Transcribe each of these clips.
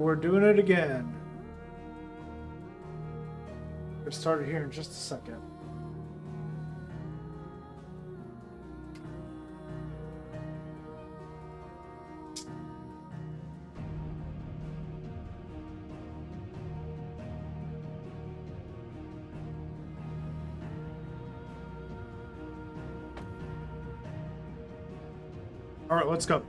We're doing it again. We'll start it here in just a second. All right, let's go.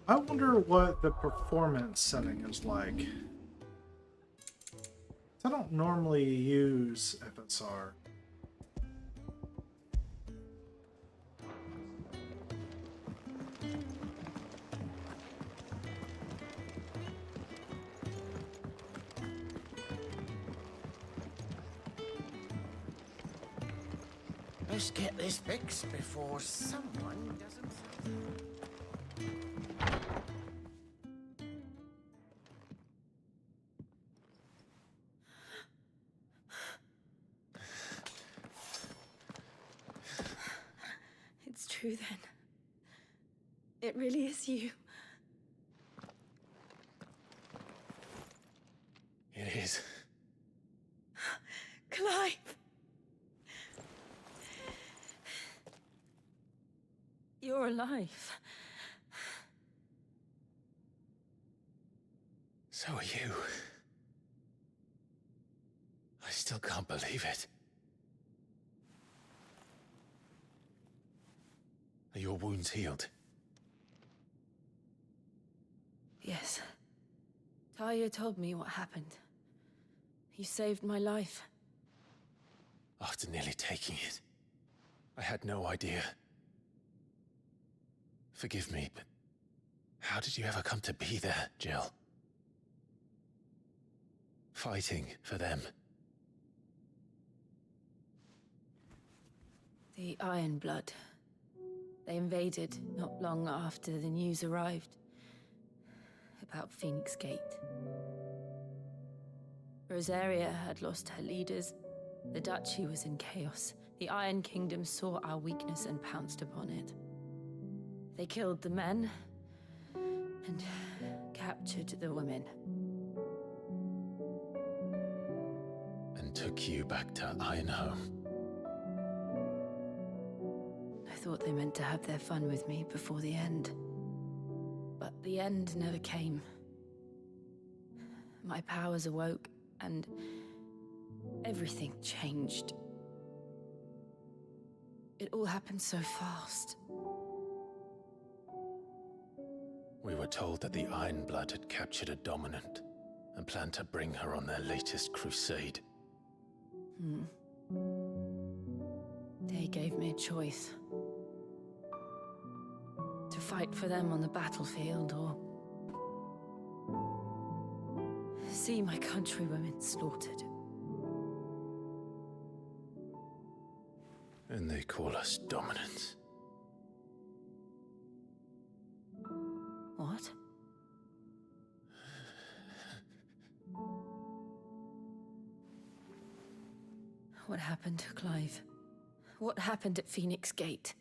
I wonder what the performance setting is like. I don't normally use FSR. Let's get this fixed before someone doesn't. It's true then. It really is you. It is. Clive! You're alive. So are you. I still can't believe it. Are your wounds healed? Yes. Talia told me what happened. You saved my life. After nearly taking it, I had no idea. Forgive me, but how did you ever come to be there, Jill? Fighting for them. The Iron Blood. They invaded not long after the news arrived about Phoenix Gate. Rosaria had lost her leaders. The Duchy was in chaos. The Iron Kingdom saw our weakness and pounced upon it. They killed the men and captured the women. And took you back to Ironhome. I thought they meant to have their fun with me before the end. But the end never came. My powers awoke, and everything changed. It all happened so fast. We were told that the Iron Blood had captured a dominant and planned to bring her on their latest crusade. They gave me a choice. To fight for them on the battlefield, or see my countrywomen slaughtered. And they call us dominants. What? What happened to Clive? What happened at Phoenix Gate?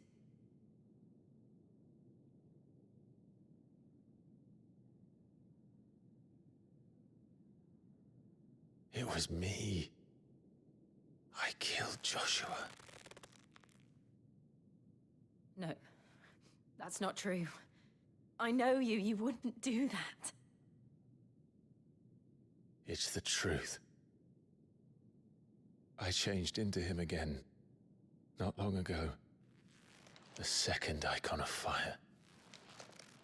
It was me. I killed Joshua. No, that's not true. I know you. You wouldn't do that. It's the truth. I changed into him again, not long ago. The second icon of fire.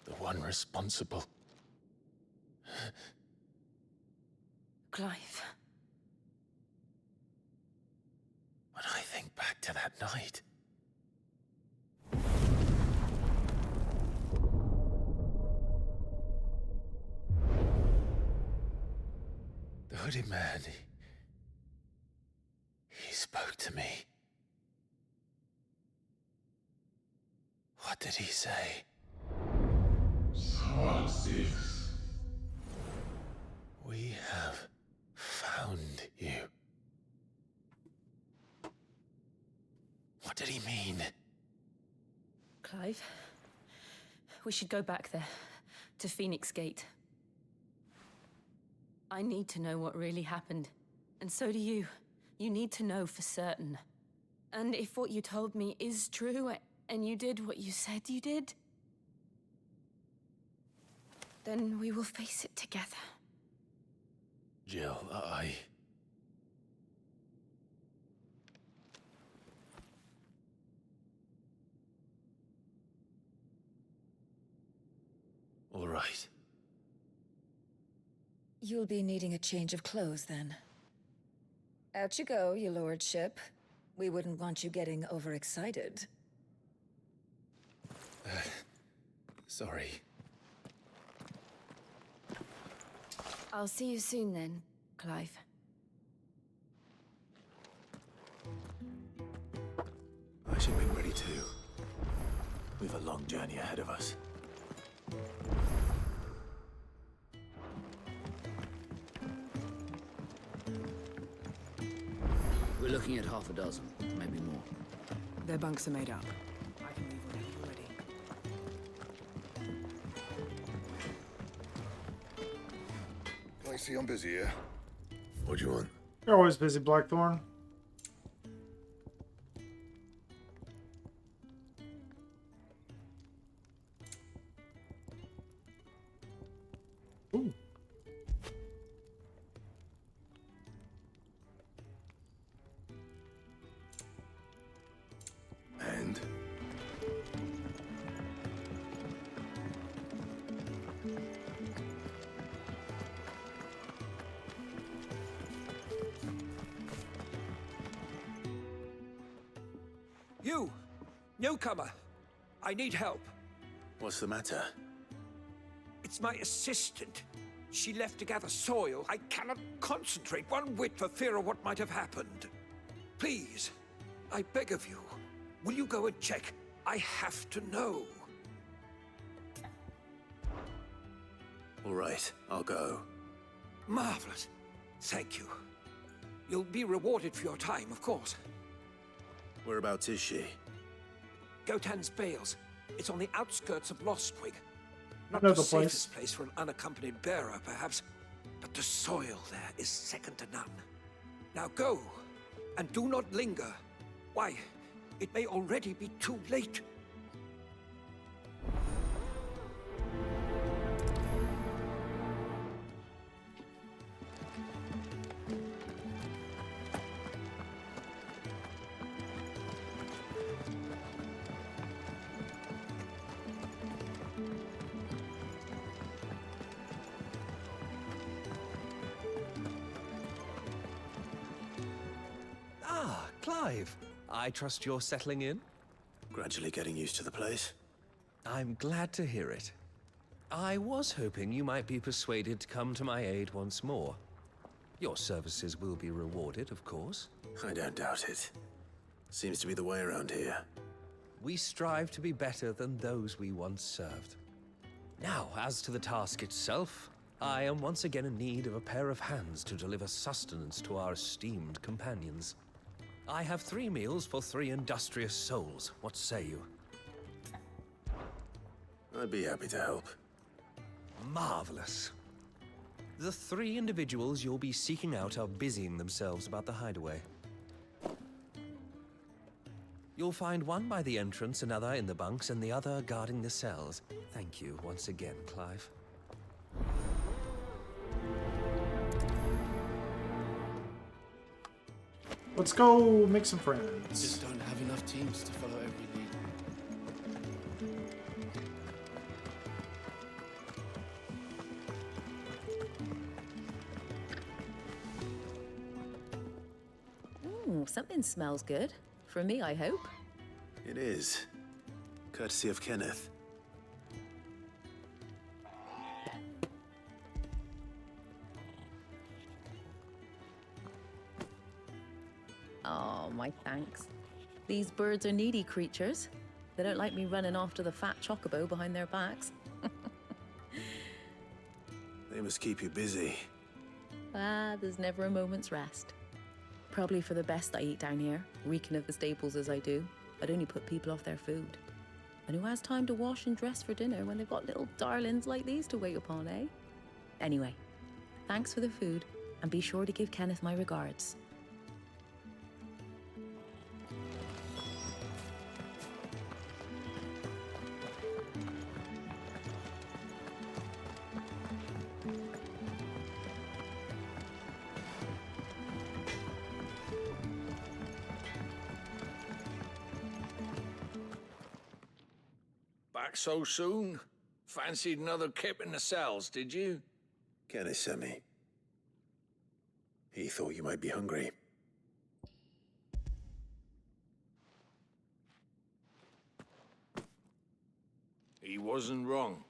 The one responsible. Clive. When I think back to that night, the hooded man, he spoke to me. What did he say? Swan 6. We did he mean? Clive, we should go back there, to Phoenix Gate. I need to know what really happened. And so do you. You need to know for certain. And if what you told me is true, and you did what you said you did, then we will face it together. Jill, All right. You'll be needing a change of clothes, then. Out you go, your lordship. We wouldn't want you getting overexcited. Sorry. I'll see you soon then, Clive. I should be ready too. We've a long journey ahead of us. We're looking at half a dozen, maybe more. Their bunks are made up. I can leave whenever you're ready. I see I'm busy here. What do you want? You're always busy, Blackthorn. Ooh. And? You! Newcomer! I need help. What's the matter? It's my assistant. She left to gather soil. I cannot concentrate one whit for fear of what might have happened. Please, I beg of you, will you go and check? I have to know. All right, I'll go. Marvelous. Thank you. You'll be rewarded for your time, of course. Whereabouts is she? Gotan's Bales. It's on the outskirts of Lostwig. Not know the the place. safest place for an unaccompanied bearer, perhaps, but the soil there is second to none. Now go, and do not linger. Why, it may already be too late. Ah, Clive. I trust you're settling in? Gradually getting used to the place. I'm glad to hear it. I was hoping you might be persuaded to come to my aid once more. Your services will be rewarded, of course. I don't doubt it. Seems to be the way around here. We strive to be better than those we once served. Now, as to the task itself, I am once again in need of a pair of hands to deliver sustenance to our esteemed companions. I have 3 meals for 3 industrious souls. What say you? I'd be happy to help. Marvelous. The 3 individuals you'll be seeking out are busying themselves about the hideaway. You'll find one by the entrance, another in the bunks, and the other guarding the cells. Thank you once again, Clive. Let's go make some friends. Just don't have enough teams to follow every lead. Something smells good. For me, I hope. It is. Courtesy of Kenneth. Oh, my thanks. These birds are needy creatures. They don't like me running after the fat chocobo behind their backs. They must keep you busy. There's never a moment's rest. Probably for the best I eat down here, reeking of the staples as I do. I'd only put people off their food. And who has time to wash and dress for dinner when they've got little darlings like these to wait upon, eh? Anyway, thanks for the food, and be sure to give Kenneth my regards. Back so soon? Fancied another kip in the cells, did you? Kenneth sent me. He thought you might be hungry. He wasn't wrong.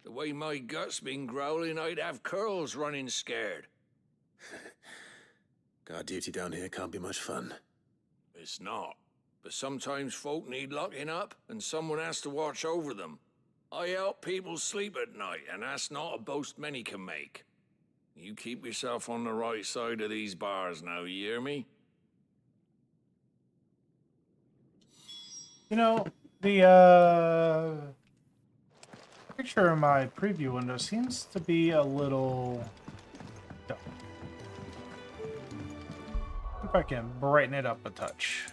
The way my gut's been growling, I'd have curls running scared. Guard duty down here can't be much fun. It's not. But sometimes folk need locking up, and someone has to watch over them. I help people sleep at night, and that's not a boast many can make. You keep yourself on the right side of these bars now, you hear me? You know, the picture in my preview window seems to be a little dull. If I can brighten it up a touch.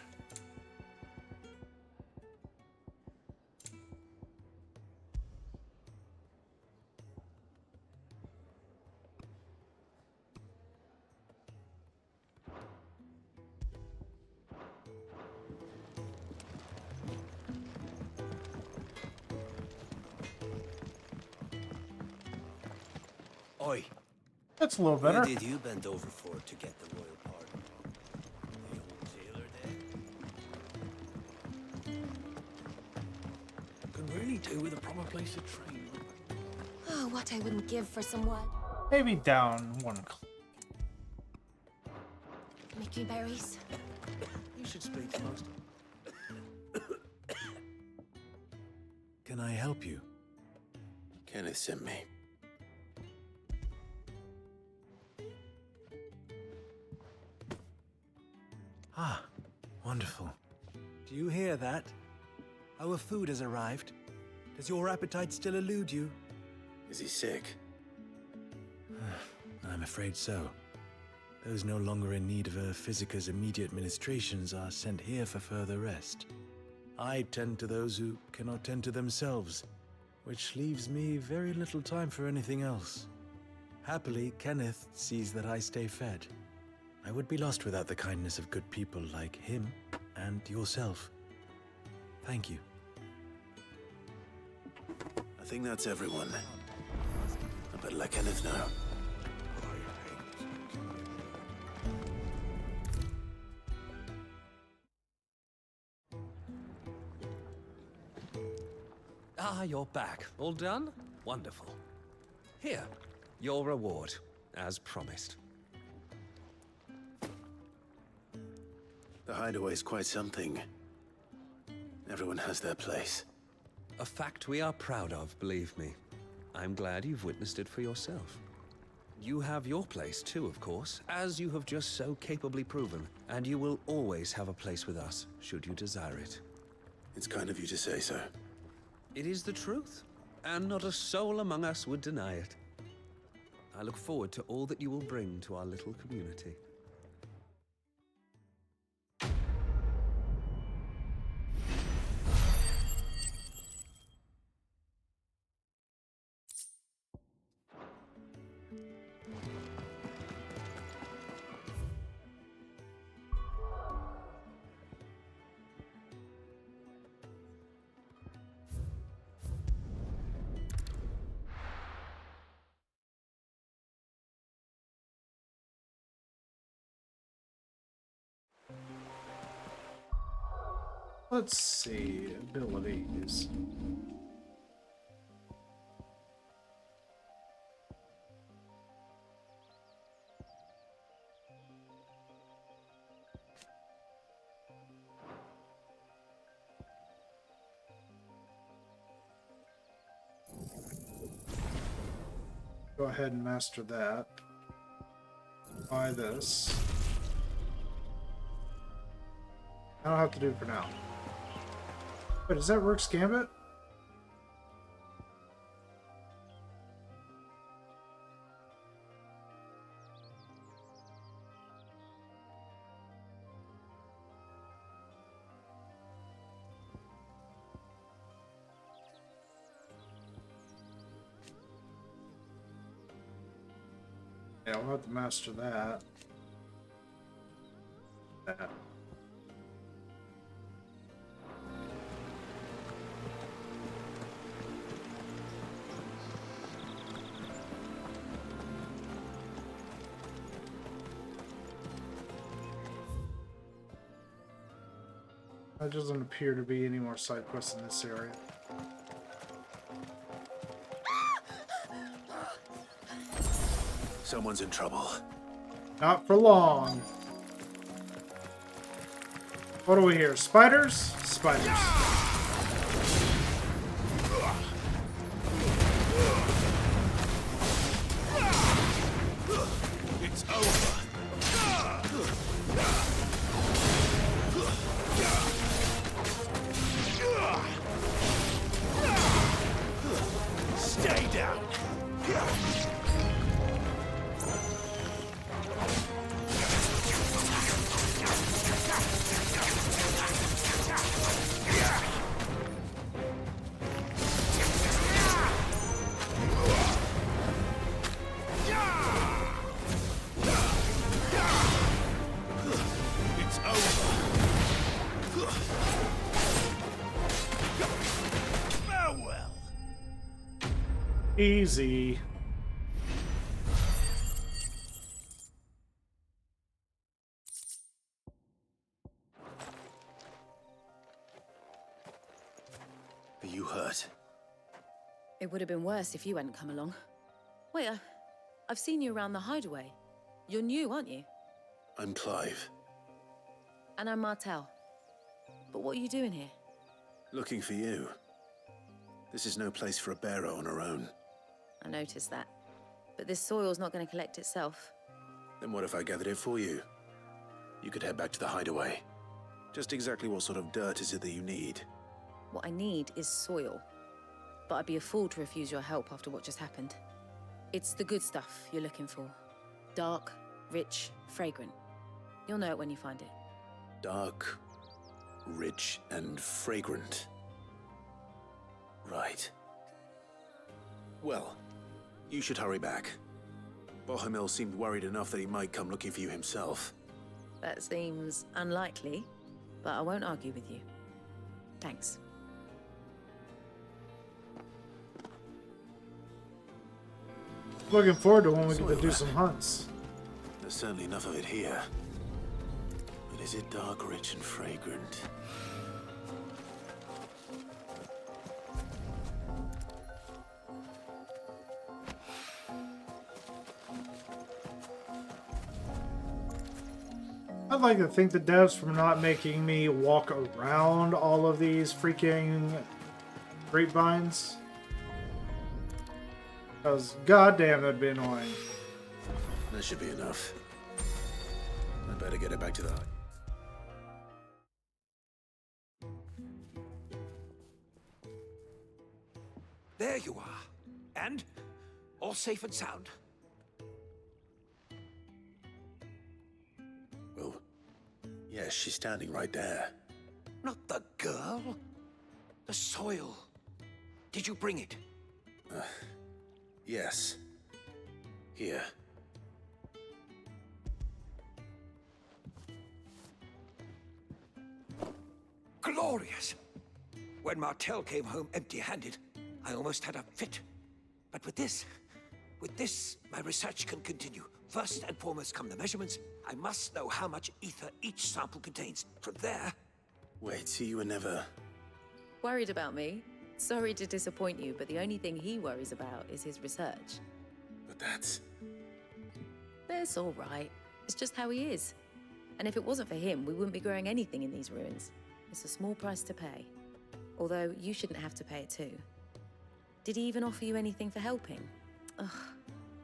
Oi, That's a little what better. did you bend over for to get the royal pardon? The old jailer there? Could really do with a proper place to train. Oh, what I wouldn't give for some wood. Maybe down one. Mickey berries. You should speak first. Can I help you? Kenneth sent me. Ah, wonderful. Do you hear that? Our food has arrived. Does your appetite still elude you? Is he sick? I'm afraid so. Those no longer in need of a Physica's immediate ministrations are sent here for further rest. I tend to those who cannot tend to themselves, which leaves me very little time for anything else. Happily, Kenneth sees that I stay fed. I would be lost without the kindness of good people like him and yourself. Thank you. I think that's everyone. I better let Kenneth know. Ah, you're back. All done? Wonderful. Here, your reward, as promised. The hideaway's quite something. Everyone has their place. A fact we are proud of, believe me. I'm glad you've witnessed it for yourself. You have your place too, of course, as you have just so capably proven, and you will always have a place with us, should you desire it. It's kind of you to say so. It is the truth, and not a soul among us would deny it. I look forward to all that you will bring to our little community. Let's see, abilities. Go ahead and master that. Buy this. I don't have to do it for now. Wait, is that Rook's Gambit? Yeah, we'll have to master that. That. There doesn't appear to be any more side quests in this area. Someone's in trouble. Not for long. What do we hear? Spiders? Spiders. It's over. Stay down. It's over. Farewell. Easy. Are you hurt? It would have been worse if you hadn't come along. Wait, I've seen you around the hideaway. You're new, aren't you? I'm Clive. And I'm Martel. But what are you doing here? Looking for you. This is no place for a bearer on her own. I noticed that. But this soil's not going to collect itself. Then what if I gathered it for you? You could head back to the hideaway. Just exactly what sort of dirt is it that you need? What I need is soil. But I'd be a fool to refuse your help after what just happened. It's the good stuff you're looking for. Dark, rich, fragrant. You'll know it when you find it. Dark, rich, and fragrant. Right. Well, you should hurry back. Bohemil seemed worried enough that he might come looking for you himself. That seems unlikely, but I won't argue with you. Thanks. Looking forward to when we get to do some hunts. There's certainly enough of it here. But is it dark, rich, and fragrant? I'd like to thank the devs for not making me walk around all of these freaking grapevines. Because goddamn, that'd be annoying. That should be enough. I better get it back to the... There you are. And? All safe and sound? Well, yes, she's standing right there. Not the girl. The soil. Did you bring it? Yes. Here. Glorious! When Martel came home empty-handed, I almost had a fit. But with this, my research can continue. First and foremost come the measurements. I must know how much ether each sample contains. From there... Wait, so you were never... Worried about me? Sorry to disappoint you, but the only thing he worries about is his research. But that's... That's all right. It's just how he is. And if it wasn't for him, we wouldn't be growing anything in these ruins. It's a small price to pay. Although, you shouldn't have to pay it too. Did he even offer you anything for helping? Ugh.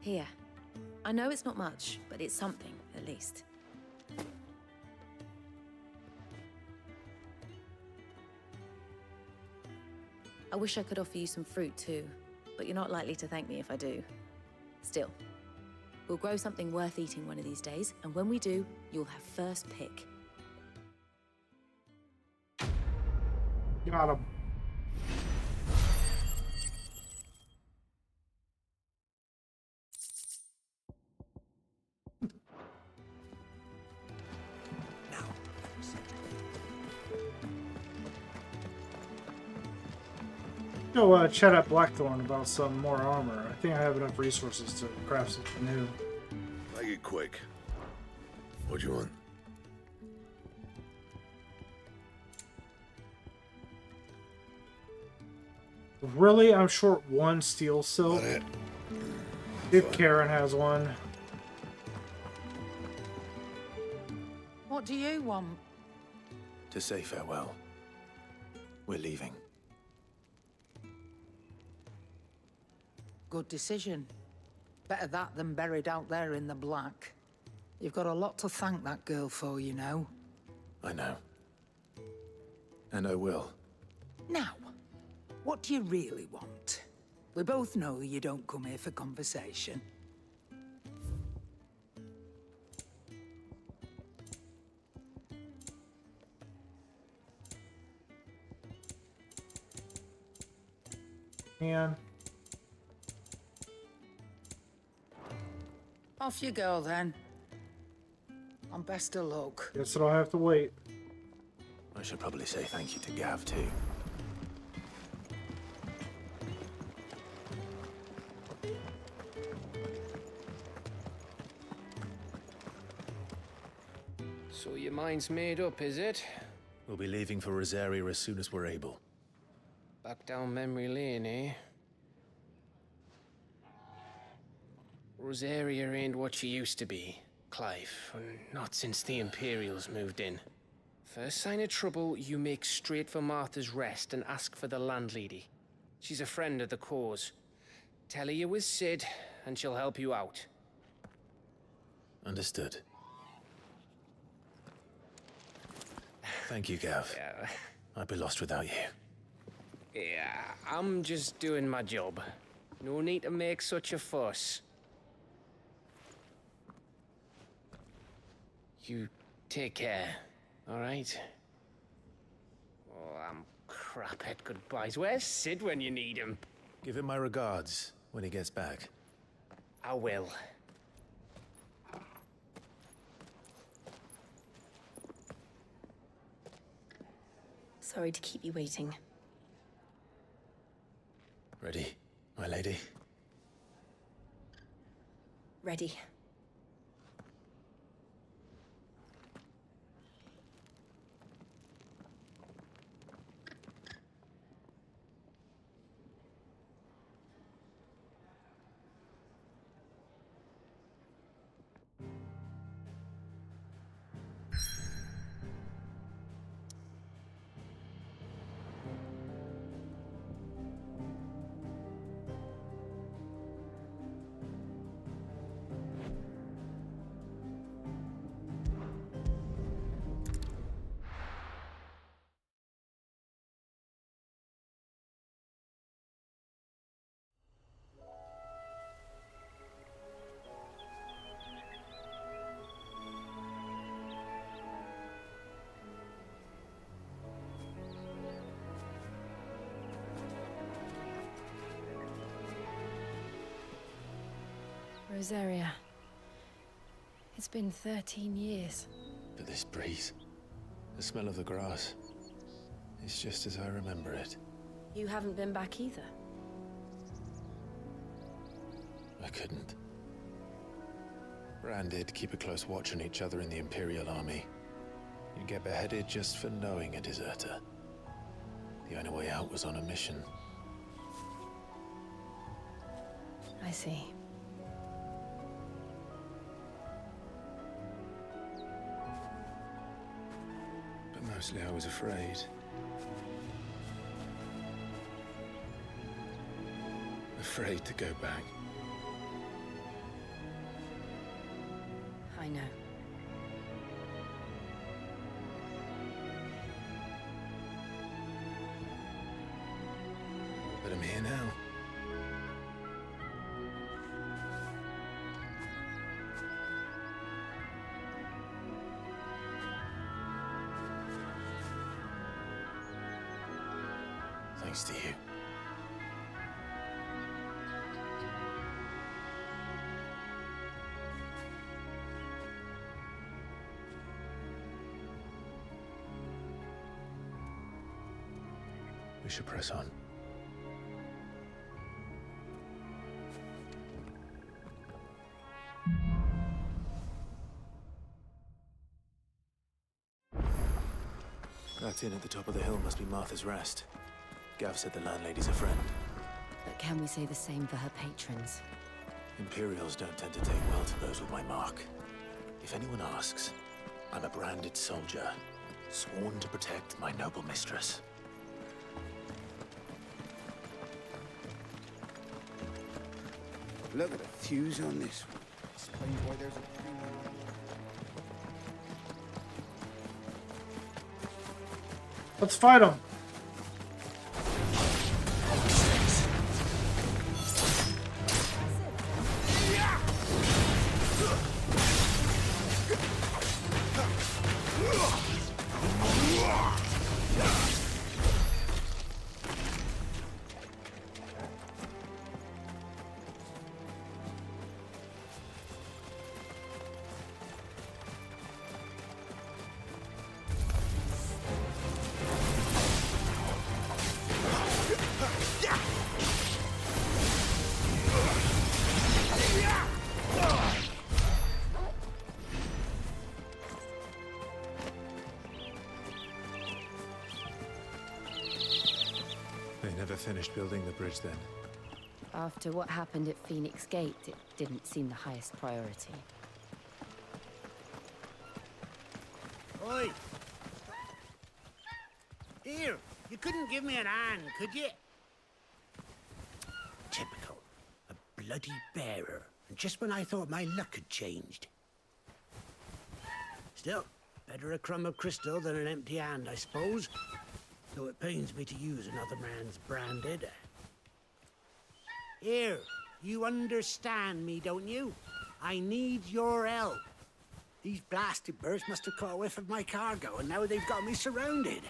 Here. I know it's not much, but it's something, at least. I wish I could offer you some fruit too, but you're not likely to thank me if I do. Still, we'll grow something worth eating one of these days, and when we do, you'll have first pick. Got him. Go chat at Blackthorn about some more armor. I think I have enough resources to craft something new. Make it quick. What do you want? Really? I'm short one steel silk. If Karen has one. What do you want? To say farewell. We're leaving. Good decision. Better that than buried out there in the black. You've got a lot to thank that girl for, you know. I know. And I will. Now, what do you really want? We both know you don't come here for conversation. Man. Off you go, then. And best of luck. Guess I'll have to wait. I should probably say thank you to Gav, too. So your mind's made up, is it? We'll be leaving for Rosaria as soon as we're able. Back down memory lane, eh? Rosaria ain't what she used to be, Clive. Not since the Imperials moved in. First sign of trouble, you make straight for Martha's Rest and ask for the landlady. She's a friend of the cause. Tell her you was Sid, and she'll help you out. Understood. Thank you, Gav. Yeah. I'd be lost without you. Yeah, I'm just doing my job. No need to make such a fuss. You take care, all right? Oh, I'm crap at goodbyes. Where's Sid when you need him? Give him my regards when he gets back. I will. Sorry to keep you waiting. Ready, my lady? Ready. Rosaria. It's been 13 years. But this breeze, the smell of the grass, it's just as I remember it. You haven't been back either. I couldn't. Bran did keep a close watch on each other in the Imperial Army. You'd get beheaded just for knowing a deserter. The only way out was on a mission. I see. But mostly I was afraid. Afraid to go back. I know. I'm here now. Thanks to you. We should press on. That inn at the top of the hill must be Martha's Rest. Gav said the landlady's a friend. But can we say the same for her patrons? Imperials don't tend to take well to those with my mark. If anyone asks, I'm a branded soldier, sworn to protect my noble mistress. Look at the fuse on this one. Explains why there's a premium. Let's fight him. They never finished building the bridge then. After what happened at Phoenix Gate, it didn't seem the highest priority. Oi! Here, you couldn't give me an hand, could you? Typical. A bloody bearer. And just when I thought my luck had changed. Still, better a crumb of crystal than an empty hand, I suppose. Though it pains me to use another man's branded. Here, you understand me, don't you? I need your help. These blasted birds must have caught a whiff of my cargo, and now they've got me surrounded.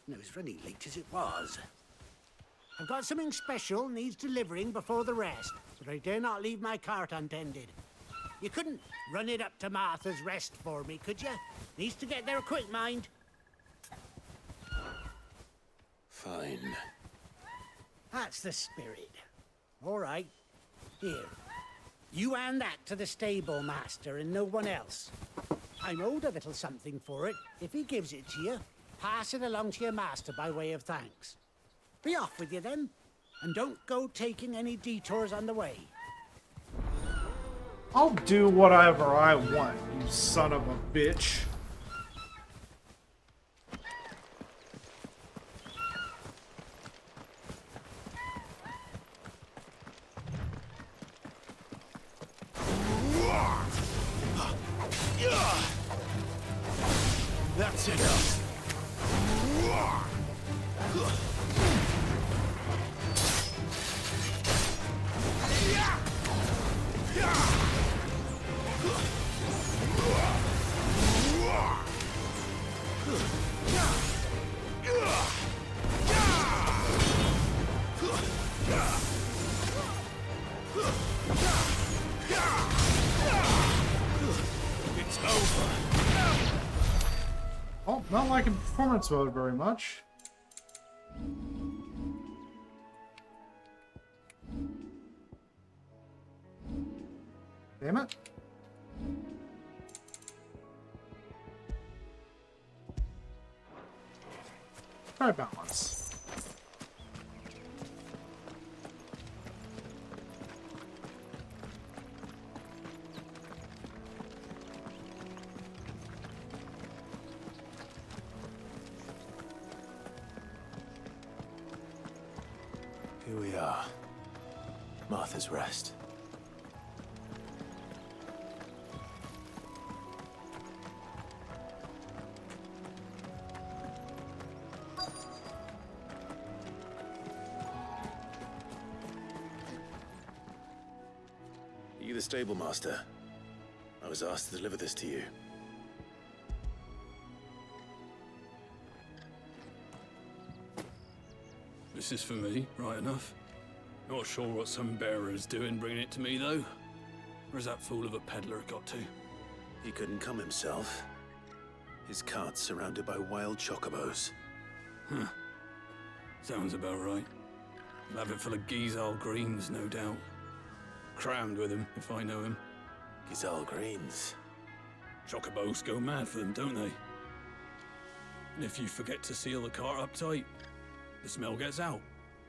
And it was really late as it was. I've got something special needs delivering before the rest, but I dare not leave my cart untended. You couldn't run it up to Martha's Rest for me, could you? Needs to get there quick, mind. Fine. That's the spirit. All right. Here. You hand that to the stable master and no one else. I'm owed a little something for it. If he gives it to you, pass it along to your master by way of thanks. Be off with you then, and don't go taking any detours on the way. I'll do whatever I want, you son of a bitch. That's enough. It's over. Oh, not liking performance mode very much. Damn it. Try balance. Here we are. Martha's Rest. the stable master. I was asked to deliver this to you. This is for me, right enough. Not sure what some bearer is doing bringing it to me, though. Where's that fool of a peddler got to? He couldn't come himself. His cart's surrounded by wild chocobos. Huh. Sounds about right. He'll have it full of Gizal greens, no doubt. Crammed with him, if I know him. Gizal greens? Chocobos go mad for them, don't they? And if you forget to seal the cart up tight, the smell gets out,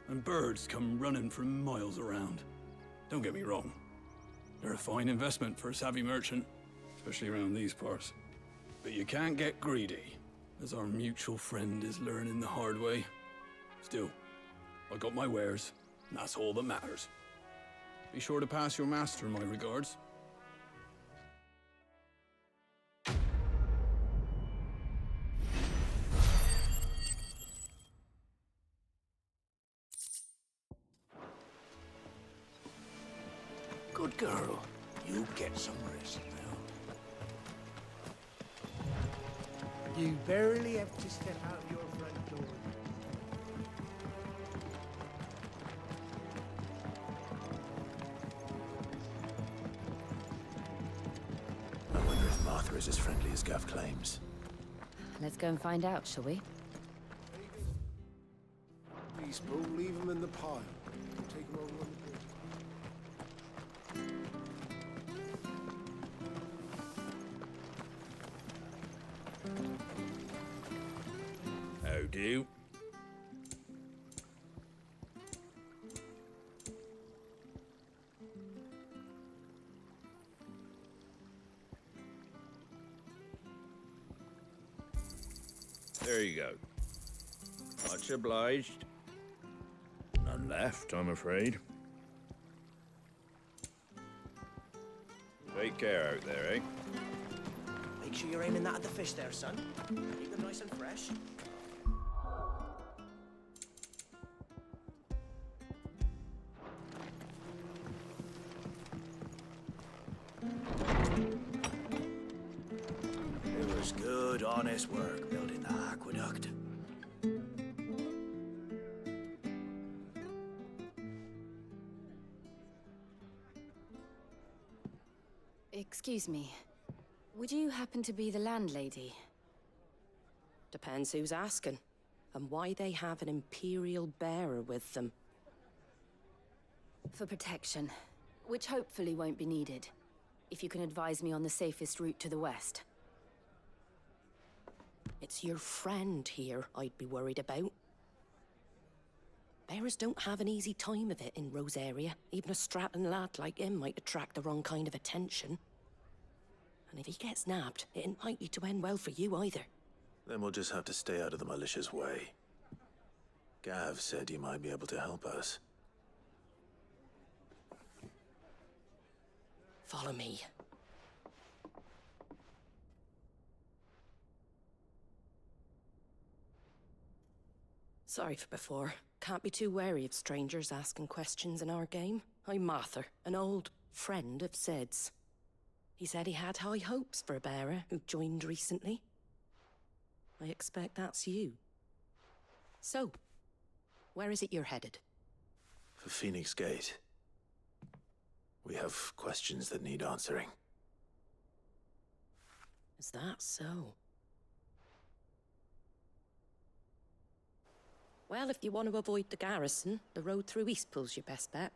and birds come running from miles around. Don't get me wrong. They're a fine investment for a savvy merchant, especially around these parts. But you can't get greedy, as our mutual friend is learning the hard way. Still, I got my wares, and that's all that matters. Be sure to pass your master my regards. Good girl. You get some rest now. You barely have to step out your front door. I wonder if Martha is as friendly as Gav claims. Let's go and find out, shall we? Please, bro, leave him in the pile. Take him over on the bridge. How do? There you go. Much obliged. None left, I'm afraid. Take care out there, eh? Make sure you're aiming that at the fish there, son. Keep them nice and fresh. It was good, honest work building the aqueduct. Excuse me. Would you happen to be the landlady? Depends who's asking, and why they have an Imperial bearer with them. For protection, which hopefully won't be needed. If you can advise me on the safest route to the west. It's your friend here I'd be worried about. Bearers don't have an easy time of it in Rosaria. Even a strapping lad like him might attract the wrong kind of attention. And if he gets nabbed, it ain't likely to end well for you either. Then we'll just have to stay out of the malicious way. Gav said you might be able to help us. Follow me. Sorry for before. Can't be too wary of strangers asking questions in our game. I'm Martha, an old friend of Sid's. He said he had high hopes for a bearer who joined recently. I expect that's you. So, where is it you're headed? For Phoenix Gate. We have questions that need answering. Is that so? Well, if you want to avoid the garrison, the road through Eastpool's your best bet.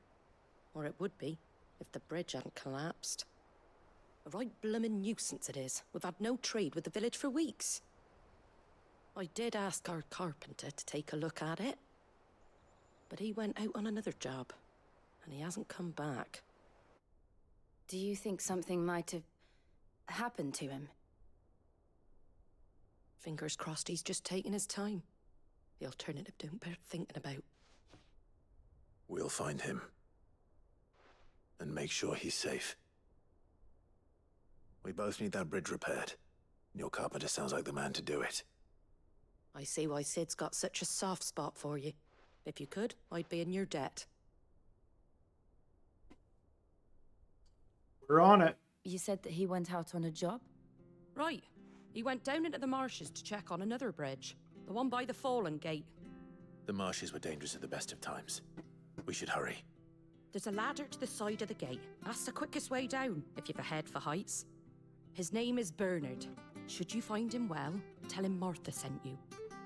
Or it would be, if the bridge hadn't collapsed. A right bloomin' nuisance it is. We've had no trade with the village for weeks. I did ask our carpenter to take a look at it. But he went out on another job, and he hasn't come back. Do you think something might have happened to him? Fingers crossed he's just taking his time. The alternative don't bear thinking about. We'll find him. And make sure he's safe. We both need that bridge repaired. Your carpenter sounds like the man to do it. I see why Sid's got such a soft spot for you. If you could, I'd be in your debt. We're on it. You said that he went out on a job? Right. He went down into the marshes to check on another bridge. The one by the Fallen Gate. The marshes were dangerous at the best of times. We should hurry. There's a ladder to the side of the gate. That's the quickest way down, if you've a head for heights. His name is Bernard. Should you find him well, tell him Martha sent you,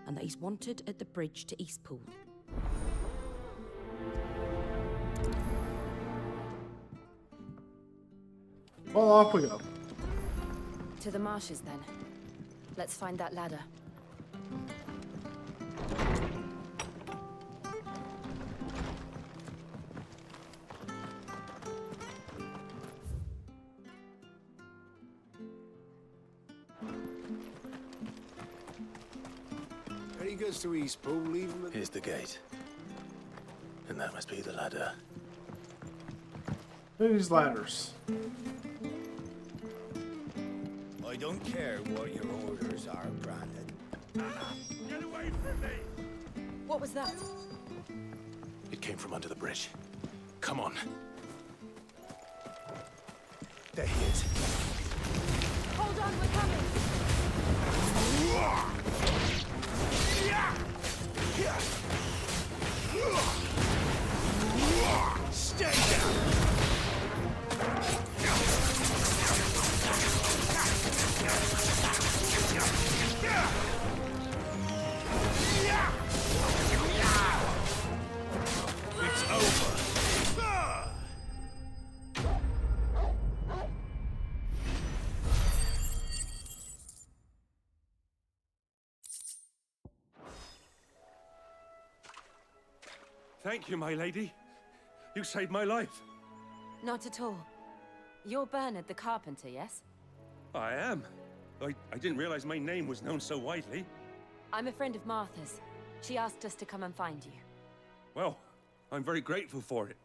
and that he's wanted at the bridge to Eastpool. Well, off we go. To the marshes, then. Let's find that ladder. When he goes to Eastpool, leave him at... Here's the gate. And that must be the ladder. These ladders. I don't care what your orders are, Brandon. Get away from me! What was that? It came from under the bridge. Come on. There he is. Hold on, we're coming! Stay down! It's over. Thank you, my lady. You saved my life. Not at all. You're Bernard the carpenter, yes? I am. I didn't realize my name was known so widely. I'm a friend of Martha's. She asked us to come and find you. Well, I'm very grateful for it.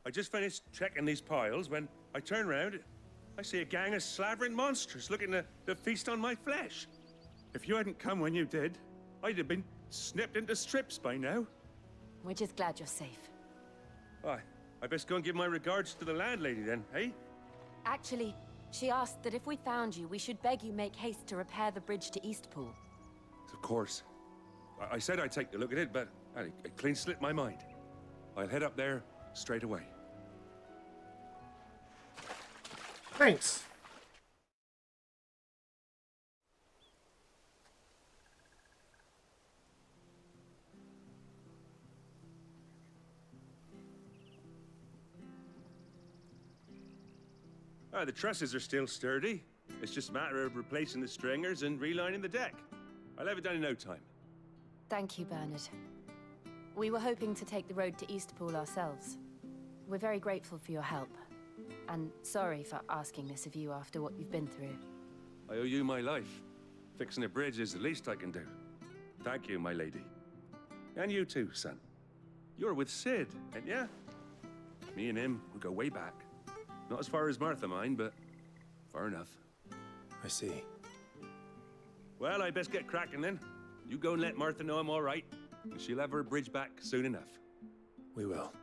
I just finished checking these piles when I turn around. I see a gang of slavering monsters looking to feast on my flesh. If you hadn't come when you did, I'd have been snipped into strips by now. We're just glad you're safe. I best go and give my regards to the landlady then, eh? Actually, she asked that if we found you, we should beg you make haste to repair the bridge to Eastpool. Of course. I said I'd take a look at it, but it clean slipped my mind. I'll head up there straight away. Thanks. The trusses are still sturdy. It's just a matter of replacing the stringers and relining the deck. I'll have it done in no time. Thank you, Bernard. We were hoping to take the road to Eastpool ourselves. We're very grateful for your help. And sorry for asking this of you after what you've been through. I owe you my life. Fixing a bridge is the least I can do. Thank you, my lady. And you too, son. You're with Sid, ain't ya? Me and him, we go way back. Not as far as Martha, mind, but far enough. I see. Well, I best get cracking then. You go and let Martha know I'm all right, and she'll have her bridge back soon enough. We will.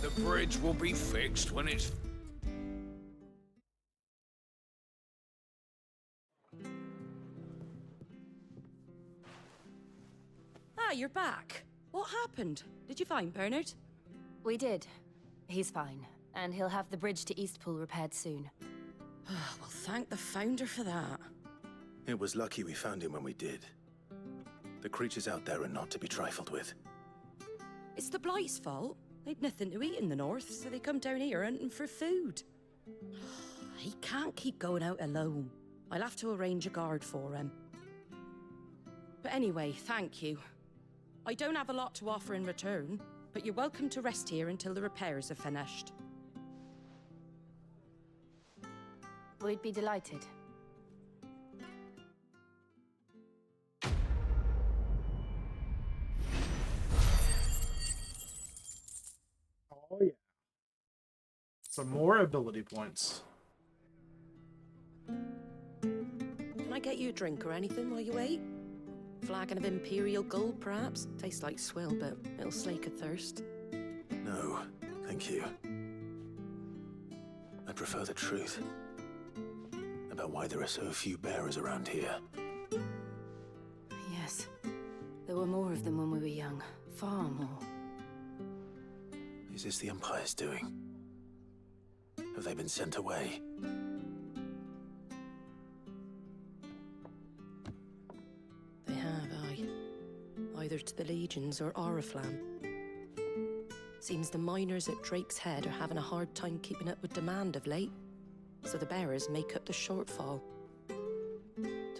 The bridge will be fixed when it's... Ah, you're back. What happened? Did you find Bernard? We did. He's fine, and he'll have the bridge to Eastpool repaired soon. Well, thank the Founder for that. It was lucky we found him when we did. The creatures out there are not to be trifled with. It's the Blight's fault. They'd nothing to eat in the north, so they come down here hunting for food. He can't keep going out alone. I'll have to arrange a guard for him. But anyway, thank you. I don't have a lot to offer in return, but you're welcome to rest here until the repairs are finished. We'd be delighted. Oh yeah. Some more ability points. Can I get you a drink or anything while you wait? Flagon of Imperial gold, perhaps? Tastes like swill, but it'll slake a thirst. No, thank you. I prefer the truth about why there are so few bearers around here. Yes. There were more of them when we were young. Far more. Is this the Empire's doing? Have they been sent away? They have, aye. Either to the Legions or Oriflamme. Seems the miners at Drake's Head are having a hard time keeping up with demand of late, so the bearers make up the shortfall.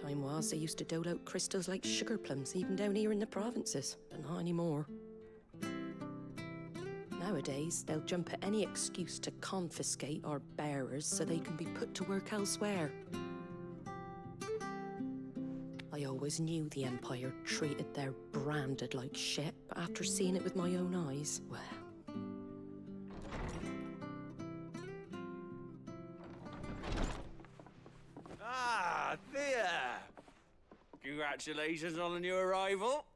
Time was they used to dole out crystals like sugar plums, even down here in the provinces, but not anymore. Nowadays, they'll jump at any excuse to confiscate our bearers so they can be put to work elsewhere. I always knew the Empire treated their branded like shit, but after seeing it with my own eyes, well... Ah, Thea! Congratulations on the new arrival.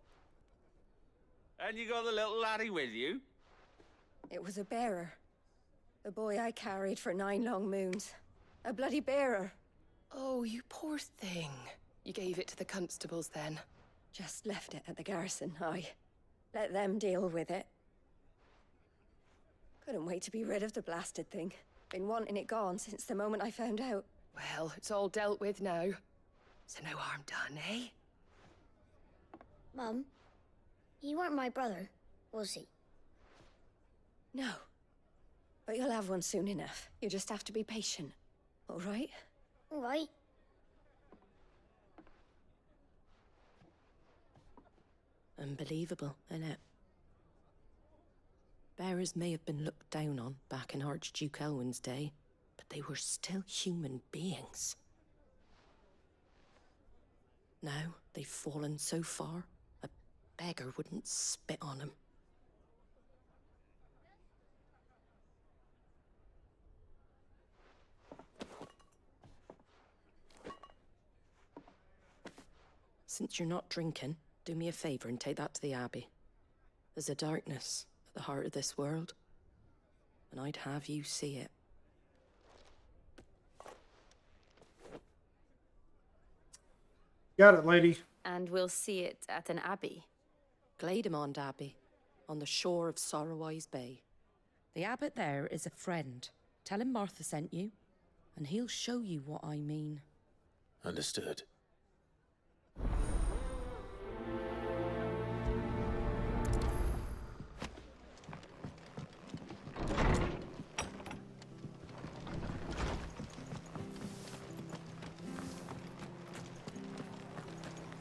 And you got the little laddie with you? It was a bearer. The boy I carried for 9 long moons. A bloody bearer. Oh, you poor thing. You gave it to the constables then? Just left it at the garrison, aye. Let them deal with it. Couldn't wait to be rid of the blasted thing. Been wanting it gone since the moment I found out. Well, it's all dealt with now. So no harm done, eh? Mum, he weren't my brother, was he? No. But you'll have one soon enough. You just have to be patient. All right? All right. Unbelievable, innit? Bearers may have been looked down on back in Archduke Elwin's day, but they were still human beings. Now they've fallen so far, a beggar wouldn't spit on them. Since you're not drinking, do me a favor and take that to the Abbey. There's a darkness at the heart of this world, and I'd have you see it. Got it, lady. And we'll see it at an abbey. Glademond Abbey, on the shore of Sorrowise Bay. The abbot there is a friend. Tell him Martha sent you, and he'll show you what I mean. Understood.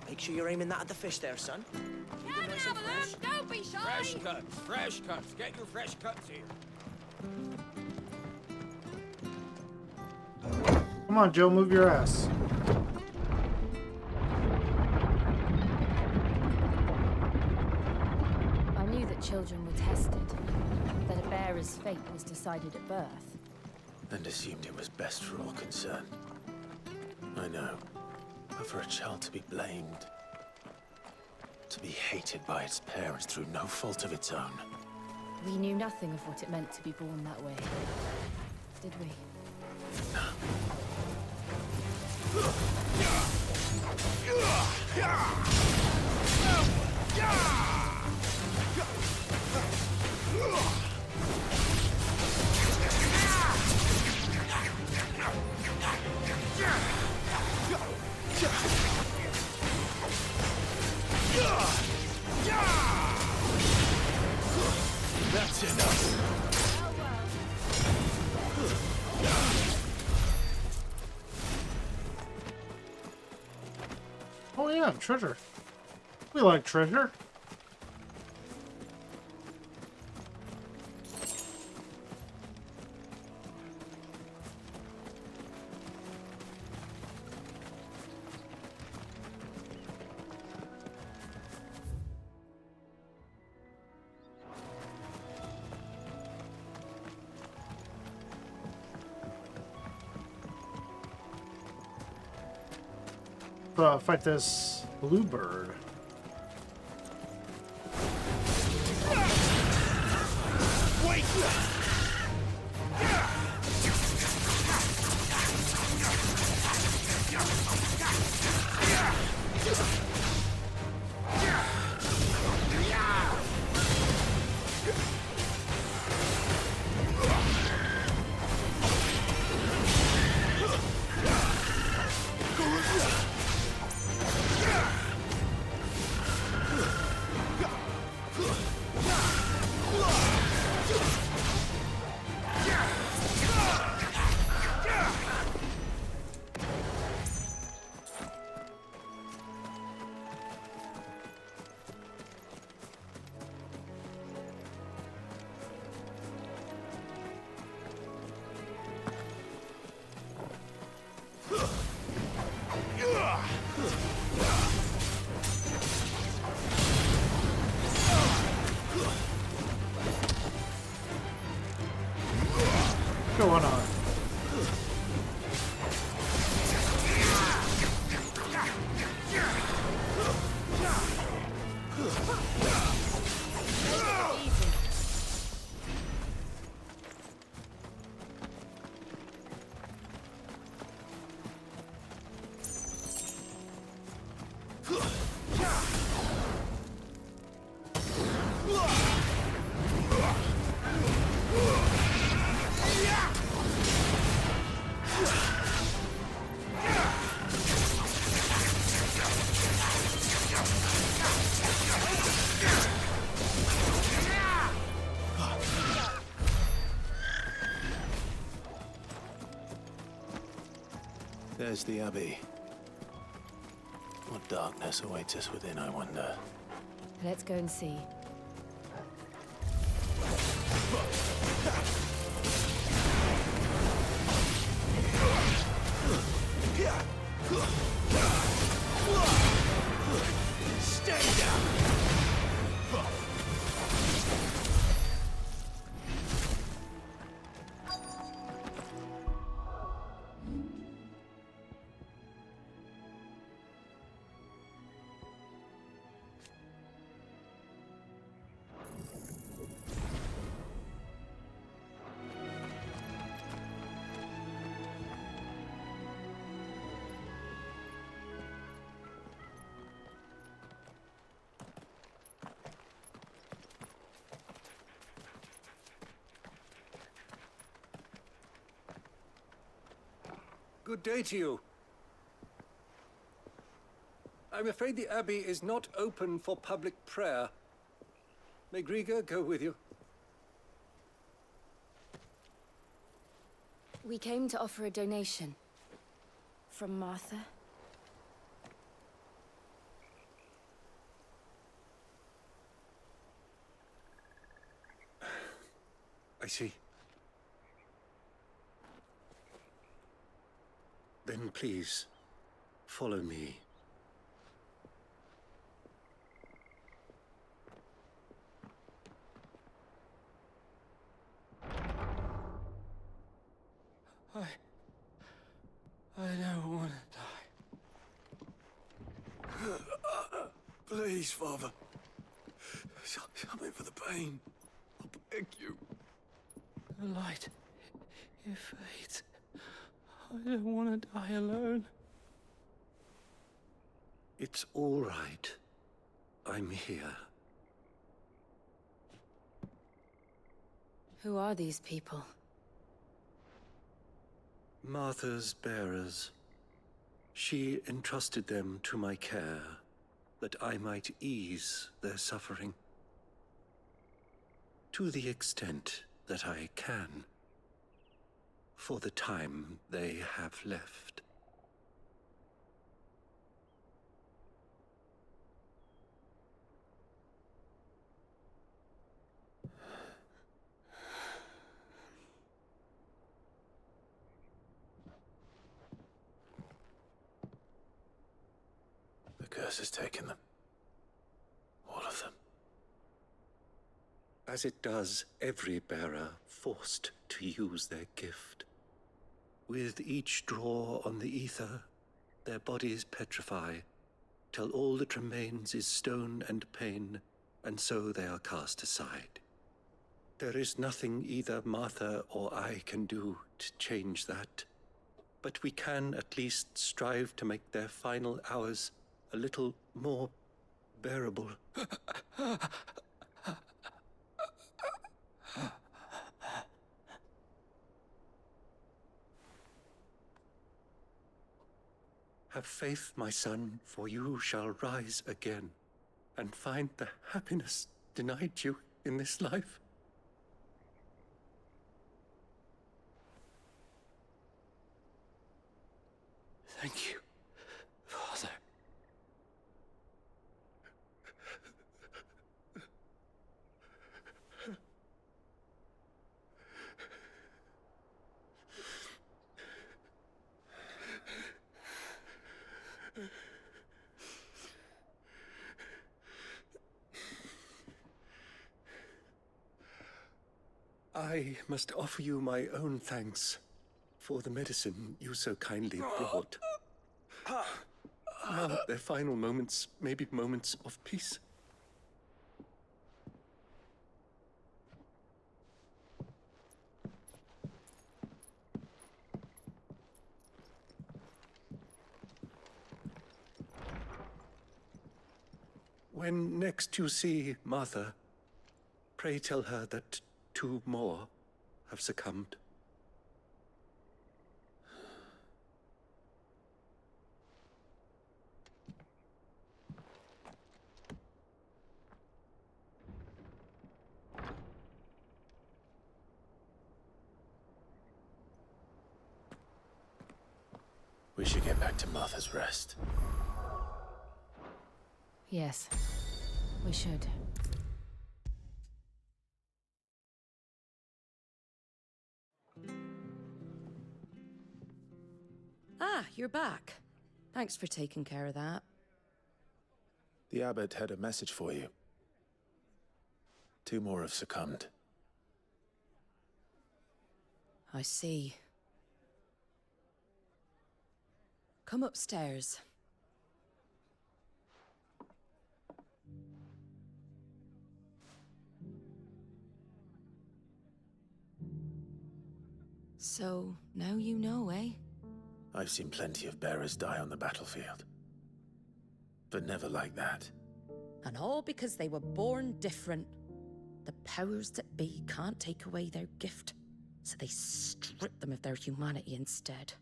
Make sure you're aiming that at the fish there, son. Keep it nice and fresh. Don't be shy! Fresh cuts, fresh cuts. Get your fresh cuts here. Come on, Joe, move your ass. I knew that children were tested, that a bearer's fate was decided at birth. And assumed it was best for all concerned. I know. But for a child to be blamed, to be hated by its parents through no fault of its own. We knew nothing of what it meant to be born that way, did we? That's enough. Oh yeah, treasure. We like treasure. Fight this bluebird. Going on? There's the Abbey. What darkness awaits us within, I wonder? Let's go and see. Stay down! Good day to you. I'm afraid the Abbey is not open for public prayer. May Griga go with you? We came to offer a donation. From Martha. I see. Then please, follow me. I don't want to die. Please, Father. Something for the pain. I beg you. The light, it fades. I don't want to die alone. It's all right. I'm here. Who are these people? Martha's bearers. She entrusted them to my care, that I might ease their suffering. To the extent that I can, for the time they have left. The curse has taken them. All of them. As it does every bearer forced to use their gift. With each draw on the ether, their bodies petrify, till all that remains is stone and pain, and so they are cast aside. There is nothing either Martha or I can do to change that. But we can at least strive to make their final hours a little more bearable. Have faith, my son, for you shall rise again and find the happiness denied you in this life. Thank you, Father. I must offer you my own thanks for the medicine you so kindly brought. Now their final moments may be moments of peace. When next you see Martha, pray tell her that 2 more have succumbed. We should get back to Martha's Rest. Yes, we should. Ah, you're back. Thanks for taking care of that. The abbot had a message for you. 2 more have succumbed. I see. Come upstairs. So, now you know, eh? I've seen plenty of bearers die on the battlefield. But never like that. And all because they were born different. The powers that be can't take away their gift, so they strip them of their humanity instead.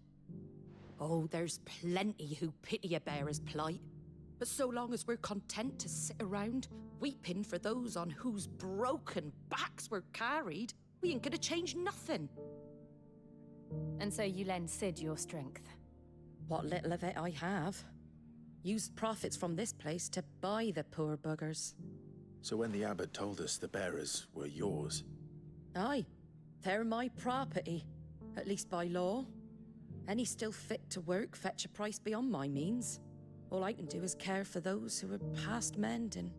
Oh, there's plenty who pity a bearer's plight. But so long as we're content to sit around, weeping for those on whose broken backs we're carried, we ain't gonna change nothing. And so you lend Sid your strength? What little of it I have. Used profits from this place to buy the poor buggers. So when the abbot told us the bearers were yours... Aye, they're my property, at least by law. Any still fit to work fetch a price beyond my means. All I can do is care for those who are past mending.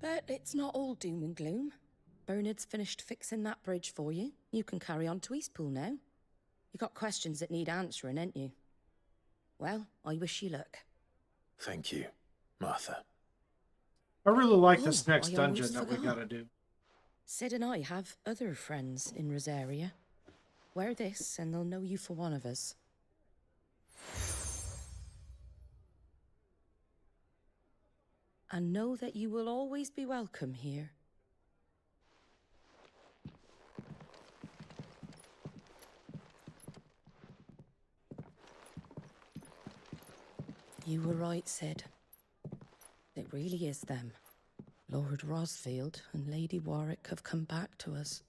But it's not all doom and gloom. Bernard's finished fixing that bridge for you. You can carry on to Eastpool now. You got questions that need answering, ain't you? Well, I wish you luck. Thank you, Martha. I really like this next I dungeon almost that we forgot. gotta do. Sid and I have other friends in Rosaria. Wear this and they'll know you for one of us. And know that you will always be welcome here. You were right, Sid. It really is them. Lord Rosfield and Lady Warwick have come back to us.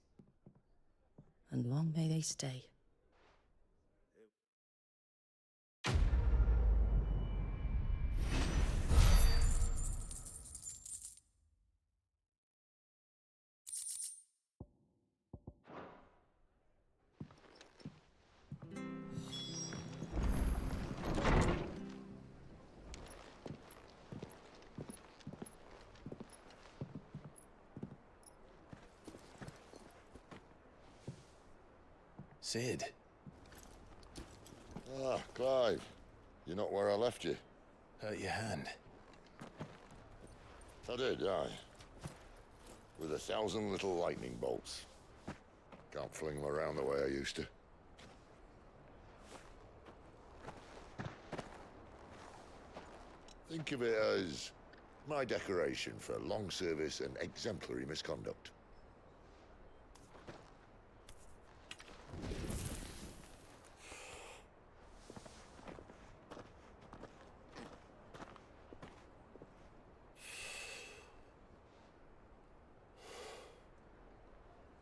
And long may they stay. Sid. Ah, Clive. You're not where I left you. Hurt your hand. I did, aye. With 1,000 little lightning bolts. Can't fling them around the way I used to. Think of it as my decoration for long service and exemplary misconduct.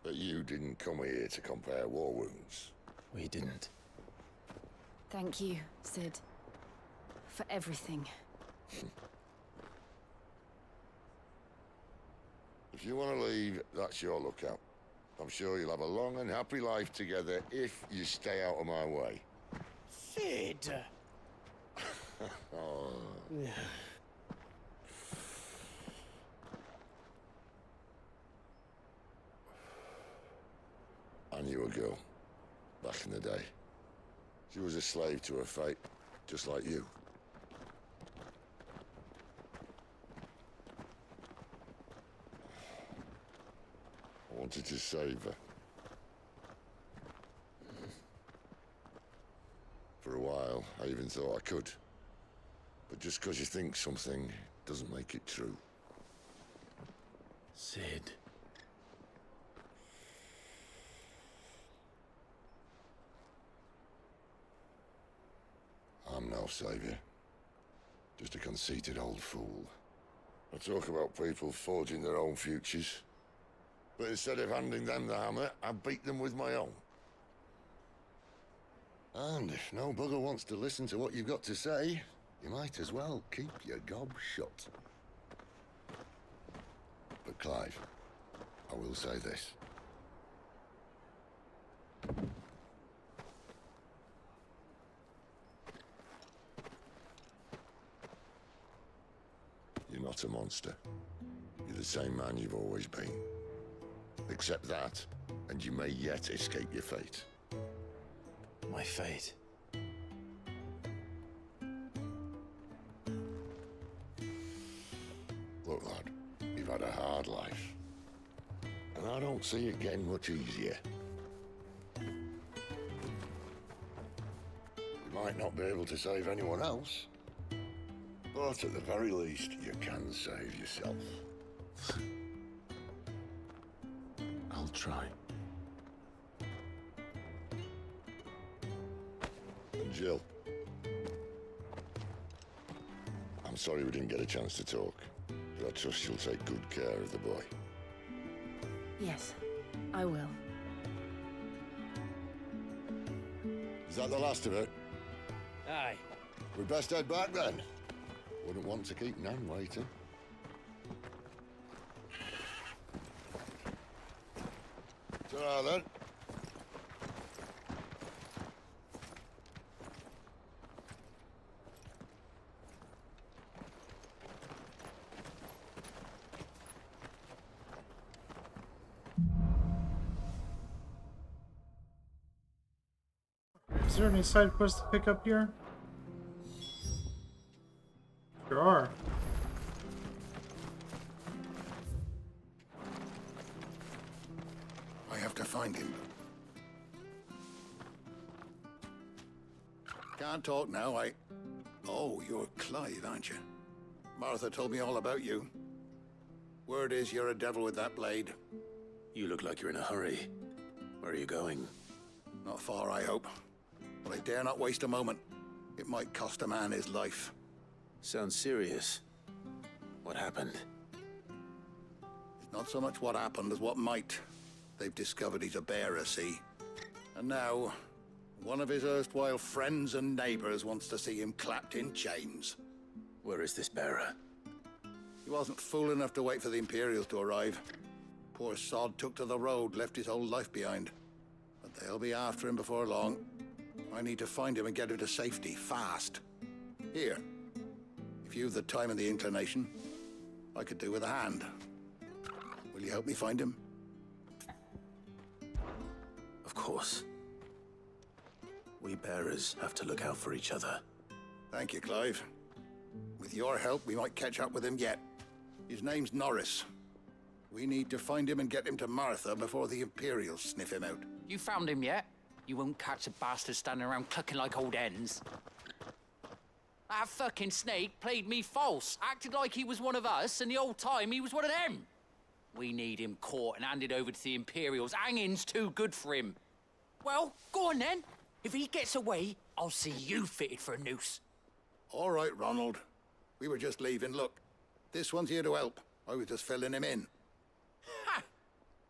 But you didn't come here to compare war wounds. We didn't. Thank you, Sid. For everything. If you want to leave, that's your lookout. I'm sure you'll have a long and happy life together if you stay out of my way. Sid! Oh. I knew a girl, back in the day. She was a slave to her fate, just like you. I wanted to save her. For a while, I even thought I could. But just because you think something doesn't make it true. Sid. I'm no savior. Just a conceited old fool. I talk about people forging their own futures. But instead of handing them the hammer, I beat them with my own. And if no bugger wants to listen to what you've got to say, you might as well keep your gob shut. But Clive, I will say this. You're not a monster. You're the same man you've always been. Accept that, and you may yet escape your fate. My fate? Look, lad, you've had a hard life. And I don't see it getting much easier. You might not be able to save anyone else, but at the very least, you can save yourself. I'll try. And Jill, I'm sorry we didn't get a chance to talk, but I trust she'll take good care of the boy. Yes, I will. Is that the last of it? Aye. We'd best head back then. Wouldn't want to keep Nan waiting. Ta-ra then. Is there any side quests to pick up here? There are. I have to find him. Can't talk now, Oh, you're Clive, aren't you? Martha told me all about you. Word is you're a devil with that blade. You look like you're in a hurry. Where are you going? Not far, I hope. But I dare not waste a moment. It might cost a man his life. Sounds serious. What happened? It's not so much what happened as what might. They've discovered he's a bearer, see? And now, one of his erstwhile friends and neighbors wants to see him clapped in chains. Where is this bearer? He wasn't fool enough to wait for the Imperials to arrive. Poor sod took to the road, left his whole life behind. But they'll be after him before long. I need to find him and get him to safety, fast. Here. If you've the time and the inclination, I could do with a hand. Will you help me find him? Of course. We bearers have to look out for each other. Thank you, Clive. With your help, we might catch up with him yet. His name's Norris. We need to find him and get him to Martha before the Imperials sniff him out. You found him yet? You won't catch a bastard standing around clucking like old hens. That fucking snake played me false, acted like he was one of us, and the whole time he was one of them. We need him caught and handed over to the Imperials. Hanging's too good for him. Well, go on then. If he gets away, I'll see you fitted for a noose. All right, Ronald. We were just leaving. Look, this one's here to help. I was just filling him in. Ha!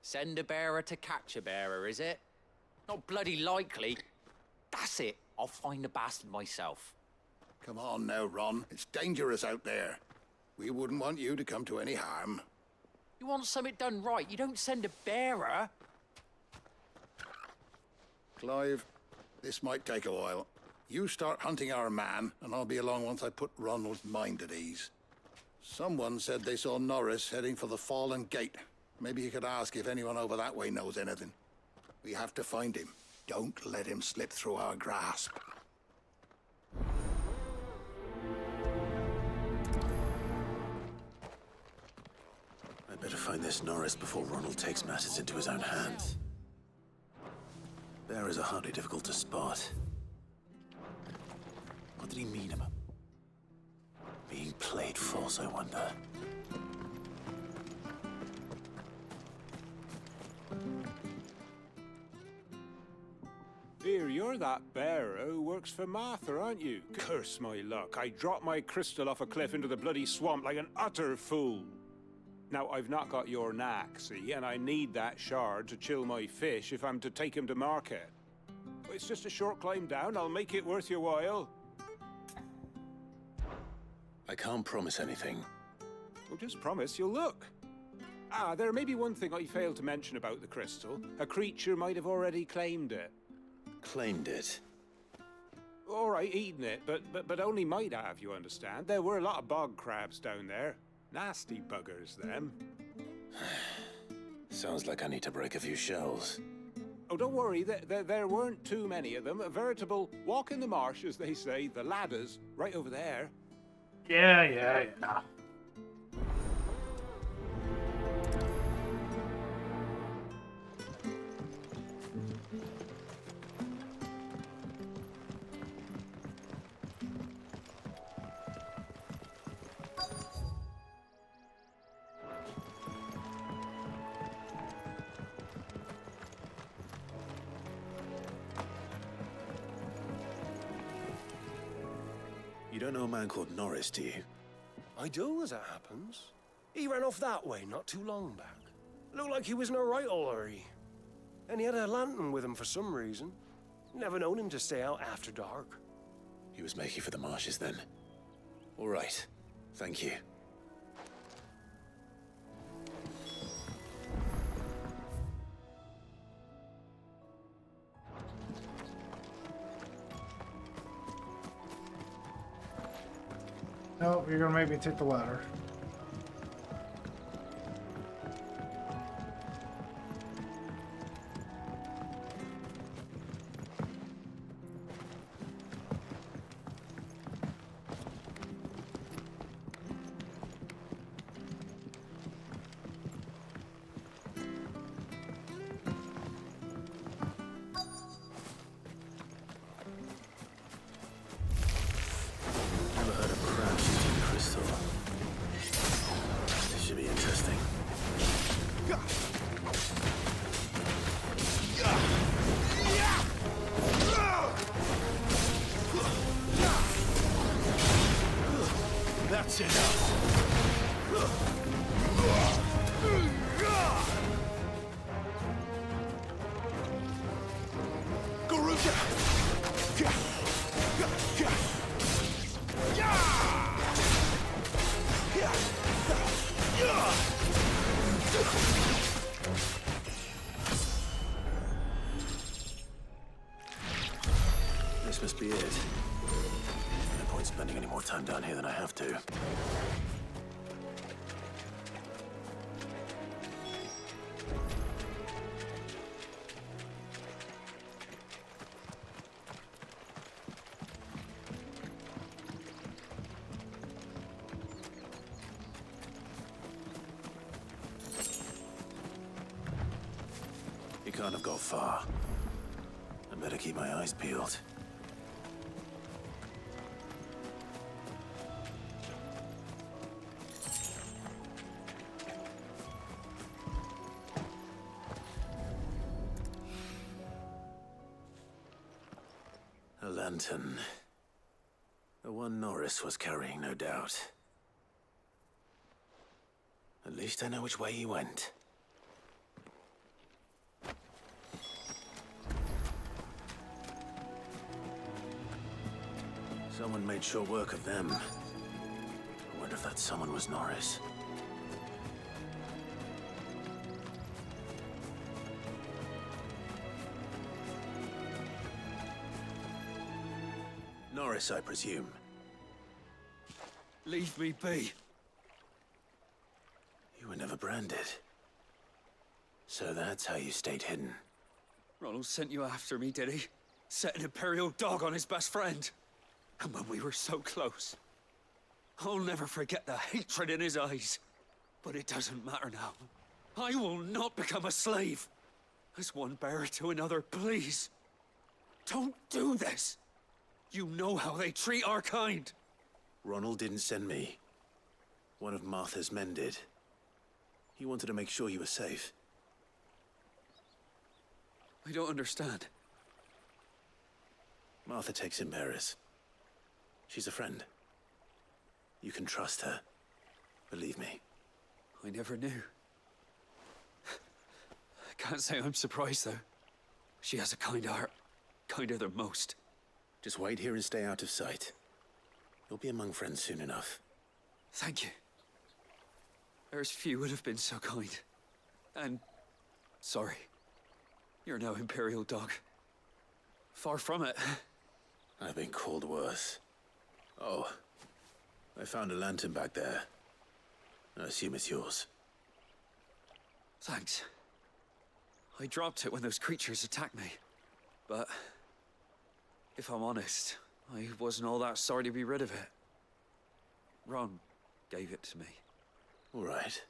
Send a bearer to catch a bearer, is it? Not bloody likely. That's it. I'll find the bastard myself. Come on now, Ron. It's dangerous out there. We wouldn't want you to come to any harm. You want something done right, you don't send a bearer. Clive, this might take a while. You start hunting our man, and I'll be along once I put Ronald's mind at ease. Someone said they saw Norris heading for the Fallen Gate. Maybe you could ask if anyone over that way knows anything. We have to find him. Don't let him slip through our grasp. I'd better find this Norris before Ronald takes matters into his own hands. Bearers are hardly difficult to spot. What did he mean about being played false, I wonder? Here, you're that bearer who works for Martha, aren't you? Curse my luck. I dropped my crystal off a cliff into the bloody swamp like an utter fool. Now, I've not got your knack, see, and I need that shard to chill my fish if I'm to take him to market. It's just a short climb down. I'll make it worth your while. I can't promise anything. Well, just promise you'll look. Ah, there may be one thing I failed to mention about the crystal. A creature might have already claimed it. Claimed it? All right, eaten it, but only might have, you understand. There were a lot of bog crabs down there. Nasty buggers, them. Sounds like I need to break a few shells. Oh, don't worry, there weren't too many of them. A veritable walk in the marsh, as they say, the ladders, right over there. Yeah. You don't know a man called Norris, do you? I do, as it happens. He ran off that way not too long back. Looked like he was in a right old hurry. And he had a lantern with him for some reason. Never known him to stay out after dark. He was making for the marshes then. All right. Thank you. Nope, you're gonna make me take the ladder. Never heard of crabs using crystal. This should be interesting. That's enough. This must be it. No point spending any more time down here than I have to. He can't have got far. I better keep my eyes peeled. A lantern. The one Norris was carrying, no doubt. At least I know which way he went. Someone made short work of them. I wonder if that someone was Norris. Norris, I presume. Leave me be. You were never branded. So that's how you stayed hidden. Ronald sent you after me, did he? Set an Imperial dog on his best friend. And when we were so close. I'll never forget the hatred in his eyes. But it doesn't matter now. I will not become a slave. As one bearer to another, please. Don't do this. You know how they treat our kind. Ronald didn't send me. One of Martha's men did. He wanted to make sure you were safe. I don't understand. Martha takes in bearers. She's a friend. You can trust her. Believe me. I never knew. I can't say I'm surprised, though. She has a kind heart. Kinder than most. Just wait here and stay out of sight. You'll be among friends soon enough. Thank you. There's few would have been so kind. And sorry. You're no Imperial dog. Far from it. I've been called worse. Oh, I found a lantern back there. I assume it's yours. Thanks. I dropped it when those creatures attacked me. But if I'm honest, I wasn't all that sorry to be rid of it. Ron gave it to me. All right.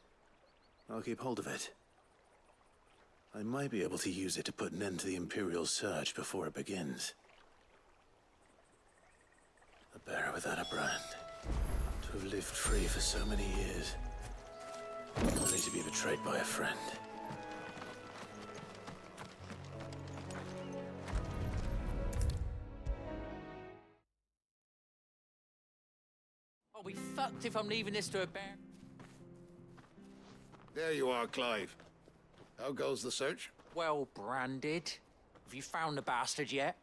I'll keep hold of it. I might be able to use it to put an end to the Imperial surge before it begins. A bearer without a brand. To have lived free for so many years. Only to be betrayed by a friend. I'll be fucked if I'm leaving this to a bear. There you are, Clive. How goes the search? Well branded. Have you found the bastard yet?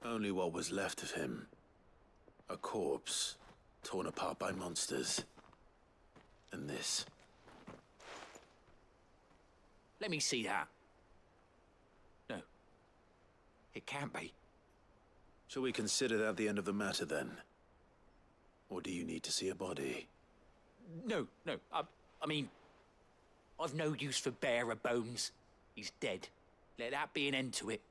Only what was left of him. A corpse, torn apart by monsters. And this. Let me see that. No. It can't be. Shall we consider that the end of the matter, then? Or do you need to see a body? No. I mean, I've no use for bearer bones. He's dead. Let that be an end to it.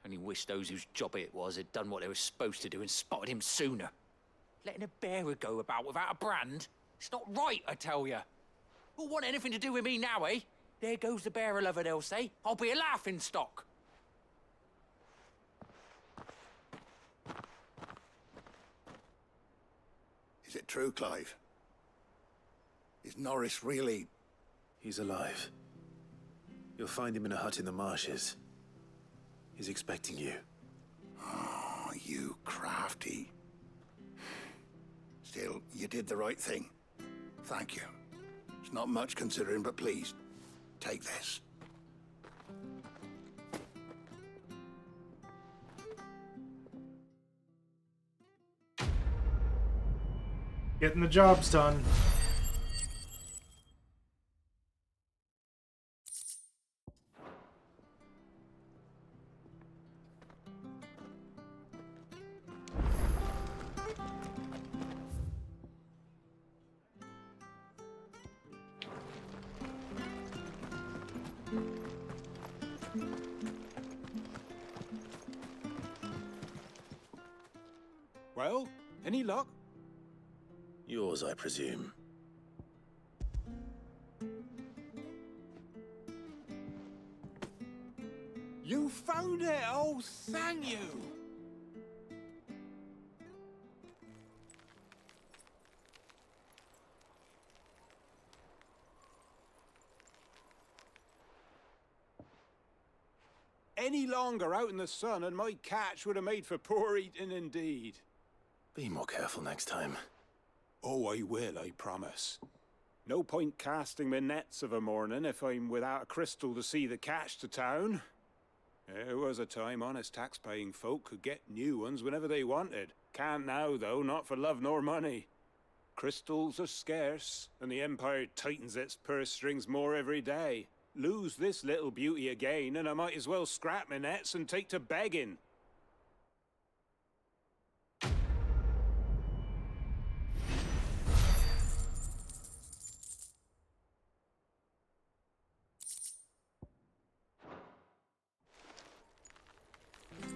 Only wish those whose job it was had done what they were supposed to do and spotted him sooner. Letting a bearer go about without a brand? It's not right, I tell you. Who'll want anything to do with me now, eh? There goes the bearer lover, they'll say. I'll be a laughingstock. Is it true, Clive? Is Norris really... He's alive. You'll find him in a hut in the marshes. He's expecting you. Oh, you crafty. Still, you did the right thing. Thank you. It's not much considering, but please, take this. Getting the jobs done. Well, any luck? Yours, I presume. You found it! Oh, thank you! Any longer out in the sun and my catch would have made for poor eating indeed. Be more careful next time. Oh, I will, I promise. No point casting my nets of a morning if I'm without a crystal to see the catch to town. There was a time honest tax-paying folk could get new ones whenever they wanted. Can't now, though, not for love nor money. Crystals are scarce, and the Empire tightens its purse strings more every day. Lose this little beauty again, and I might as well scrap my nets and take to begging.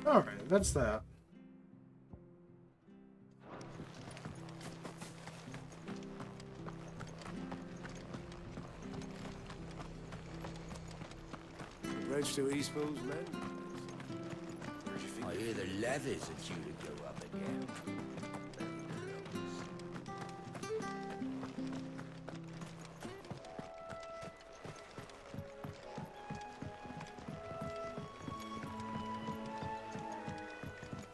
Alright, that's that. Bridge to East Pool's men. I hear the levies are due to go up again.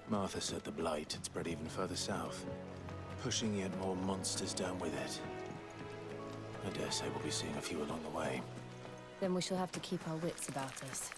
Martha said the blight had spread even further south, pushing yet more monsters down with it. I dare say we'll be seeing a few along the way. Then we shall have to keep our wits about us.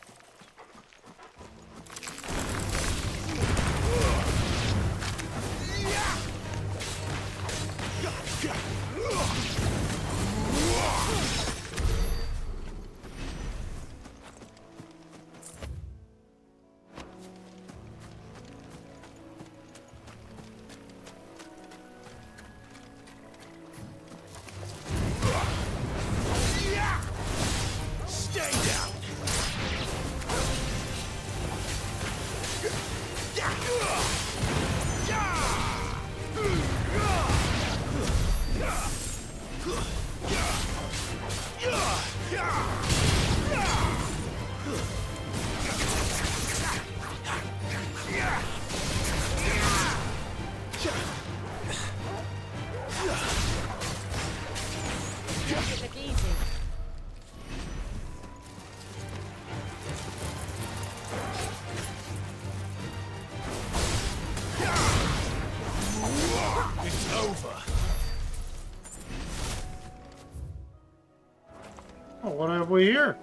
Oh, what have we here?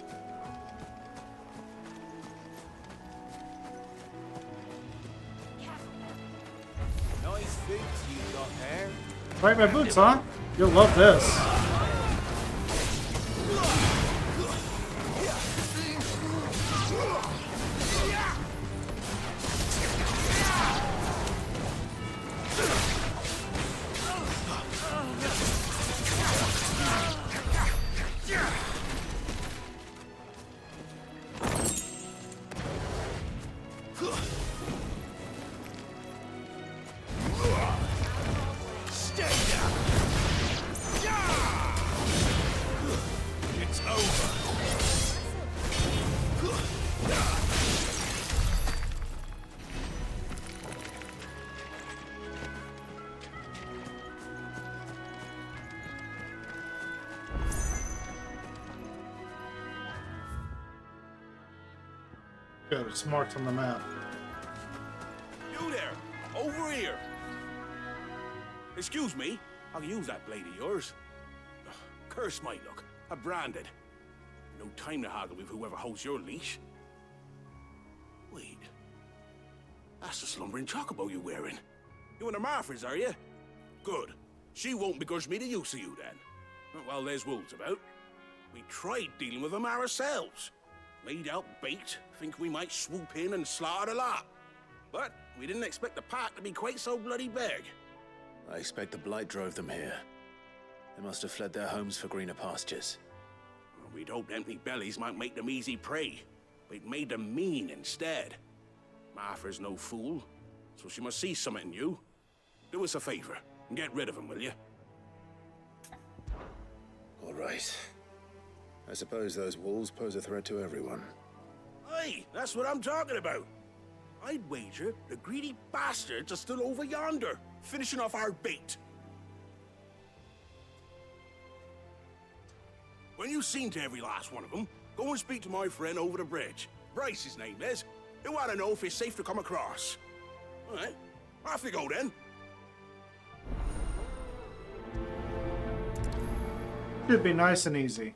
Nice boots you got there. Right, my boots, huh? You'll love this. Good, it's marked on the map. You there! Over here! Excuse me, I'll use that blade of yours. Ugh, curse my luck. I'm branded. No time to haggle with whoever holds your leash. Wait. That's the slumbering chocobo you're wearing. You and the Marfors, are you? Good. She won't begrudge me the use of you, then. Well, there's wolves about. We tried dealing with them ourselves. Laid out bait, think we might swoop in and slaughter the lot. But we didn't expect the pack to be quite so bloody big. I expect the blight drove them here. They must have fled their homes for greener pastures. We'd hoped empty bellies might make them easy prey, but it made them mean instead. Martha's no fool, so she must see something in you. Do us a favor and get rid of them, will you? All right. I suppose those wolves pose a threat to everyone. Aye, that's what I'm talking about. I'd wager the greedy bastards are still over yonder, finishing off our bait. When you've seen to every last one of them, go and speak to my friend over the bridge. Bryce, his name is. He'll want to know if it's safe to come across. All right, off you go then. Should be nice and easy.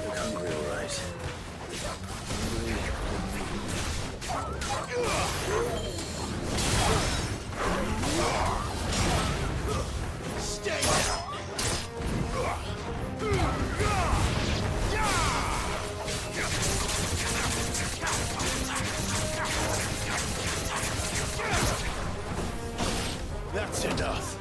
Look hungry, all right. Stay That's enough.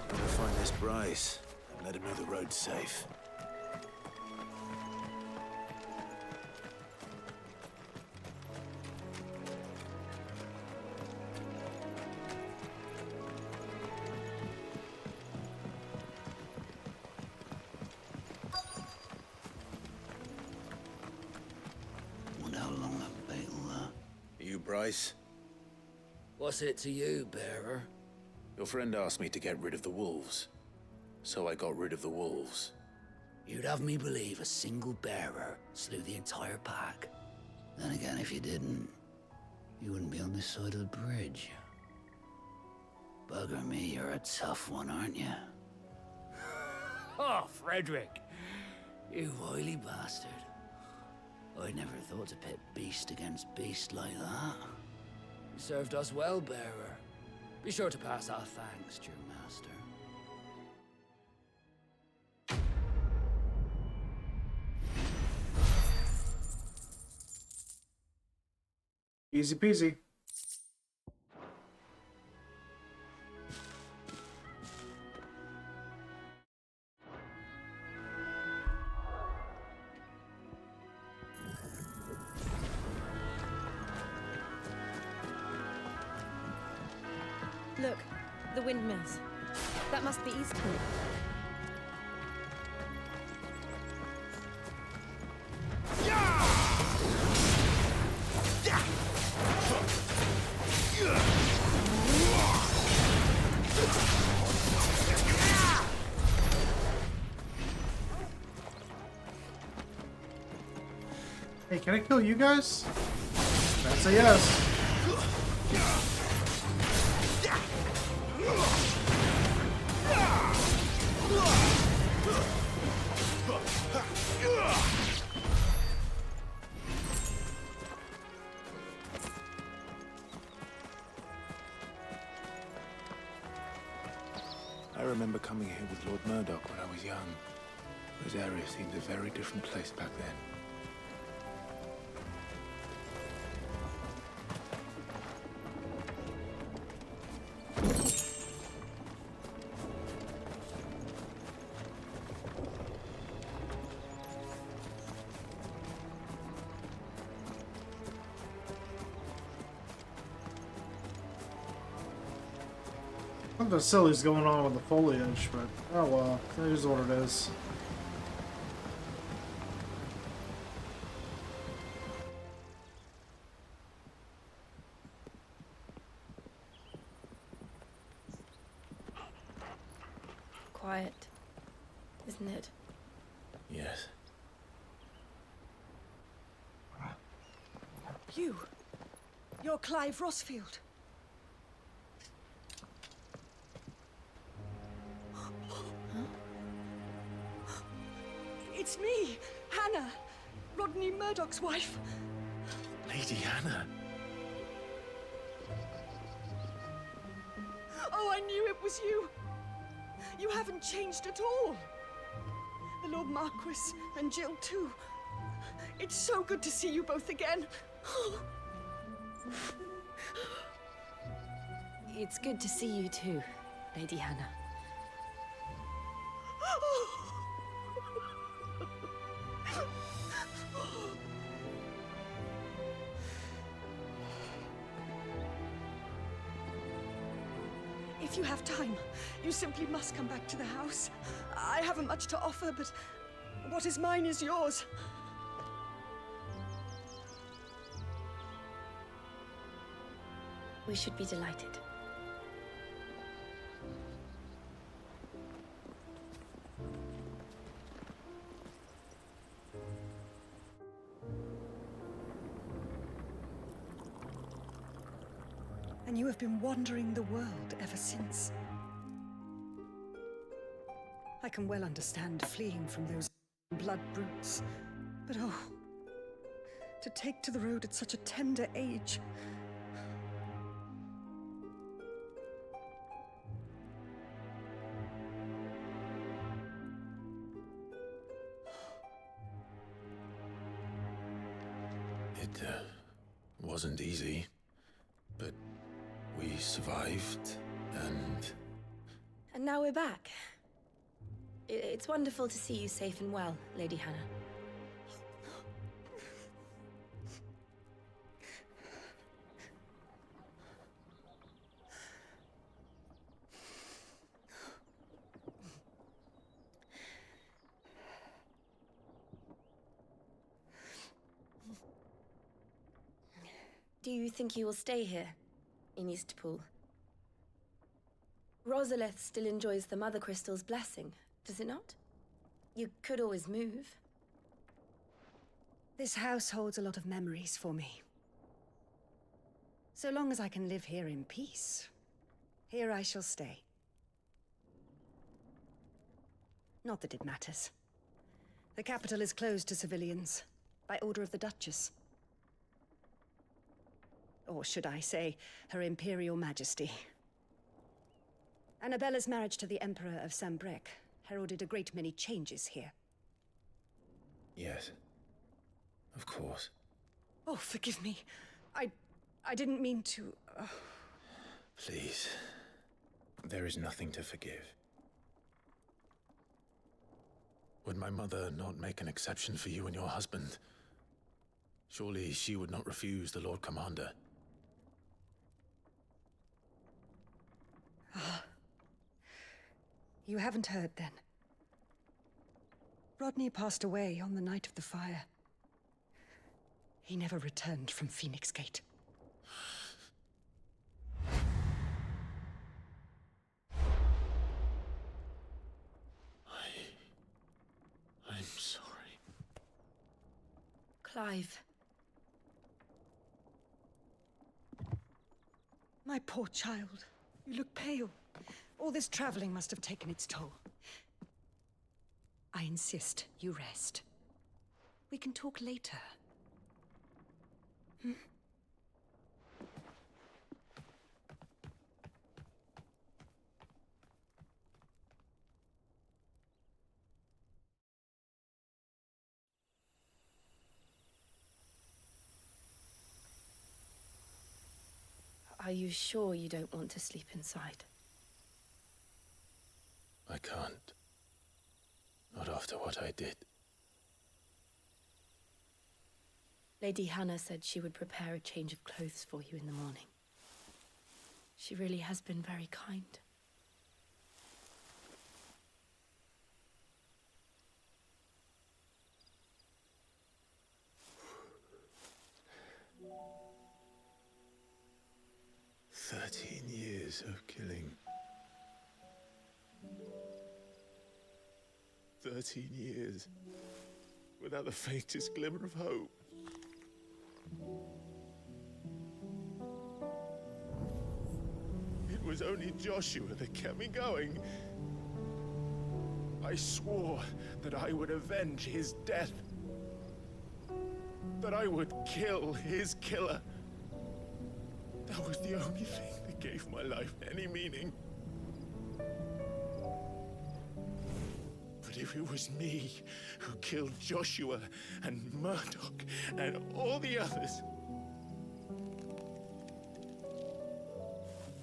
Gotta find this Bryce and let him know the road's safe. Wonder how long that bait will last. You, Bryce? What's it to you, bearer? Your friend asked me to get rid of the wolves, so I got rid of the wolves. You'd have me believe a single bearer slew the entire pack. Then again, if you didn't, you wouldn't be on this side of the bridge. Bugger me, you're a tough one, aren't you? Oh, Frederick! You wily bastard. I never thought to pit beast against beast like that. You served us well, bearer. Be sure to pass our thanks to your master. Easy peasy. Look, the windmills. That must be Eastpool. Hey, can I kill you guys? That's a yes. I remember coming here with Lord Murdoch when I was young. This area seemed a very different place back then. Something silly's going on with the foliage, but oh well, it is what it is. Quiet, isn't it? Yes. You're Clive Rossfield. It's me, Hannah, Rodney Murdoch's wife. Lady Hannah. Oh, I knew it was you. You haven't changed at all. The Lord Marquis and Jill too. It's so good to see you both again. It's good to see you too, Lady Hannah. If you have time, you simply must come back to the house. I haven't much to offer, but what is mine is yours. We should be delighted. And you have been wandering the world ever since. I can well understand fleeing from those blood brutes, but oh, to take to the road at such a tender age. It wasn't easy, but we survived, and... And now we're back. It's wonderful to see you safe and well, Lady Hannah. Do you think you will stay here, in Eastpool? Rosalith still enjoys the Mother Crystal's blessing, does it not? You could always move. This house holds a lot of memories for me. So long as I can live here in peace, here I shall stay. Not that it matters. The capital is closed to civilians, by order of the Duchess. Or should I say, Her Imperial Majesty. Annabella's marriage to the Emperor of Sambrec heralded a great many changes here. Yes. Of course. Oh, forgive me. I didn't mean to... Please. There is nothing to forgive. Would my mother not make an exception for you and your husband? Surely she would not refuse the Lord Commander. You haven't heard, then. Rodney passed away on the night of the fire. He never returned from Phoenix Gate. I'm sorry. Clive. My poor child. You look pale. All this traveling must have taken its toll. I insist you rest. We can talk later. Hmm? Are you sure you don't want to sleep inside? I can't. Not after what I did. Lady Hannah said she would prepare a change of clothes for you in the morning. She really has been very kind. Years of killing. 13 years without the faintest glimmer of hope. It was only Joshua that kept me going. I swore that I would avenge his death. That I would kill his killer. That was the only thing that gave my life any meaning. But But if it was me who killed Joshua and Murdoch and all the others,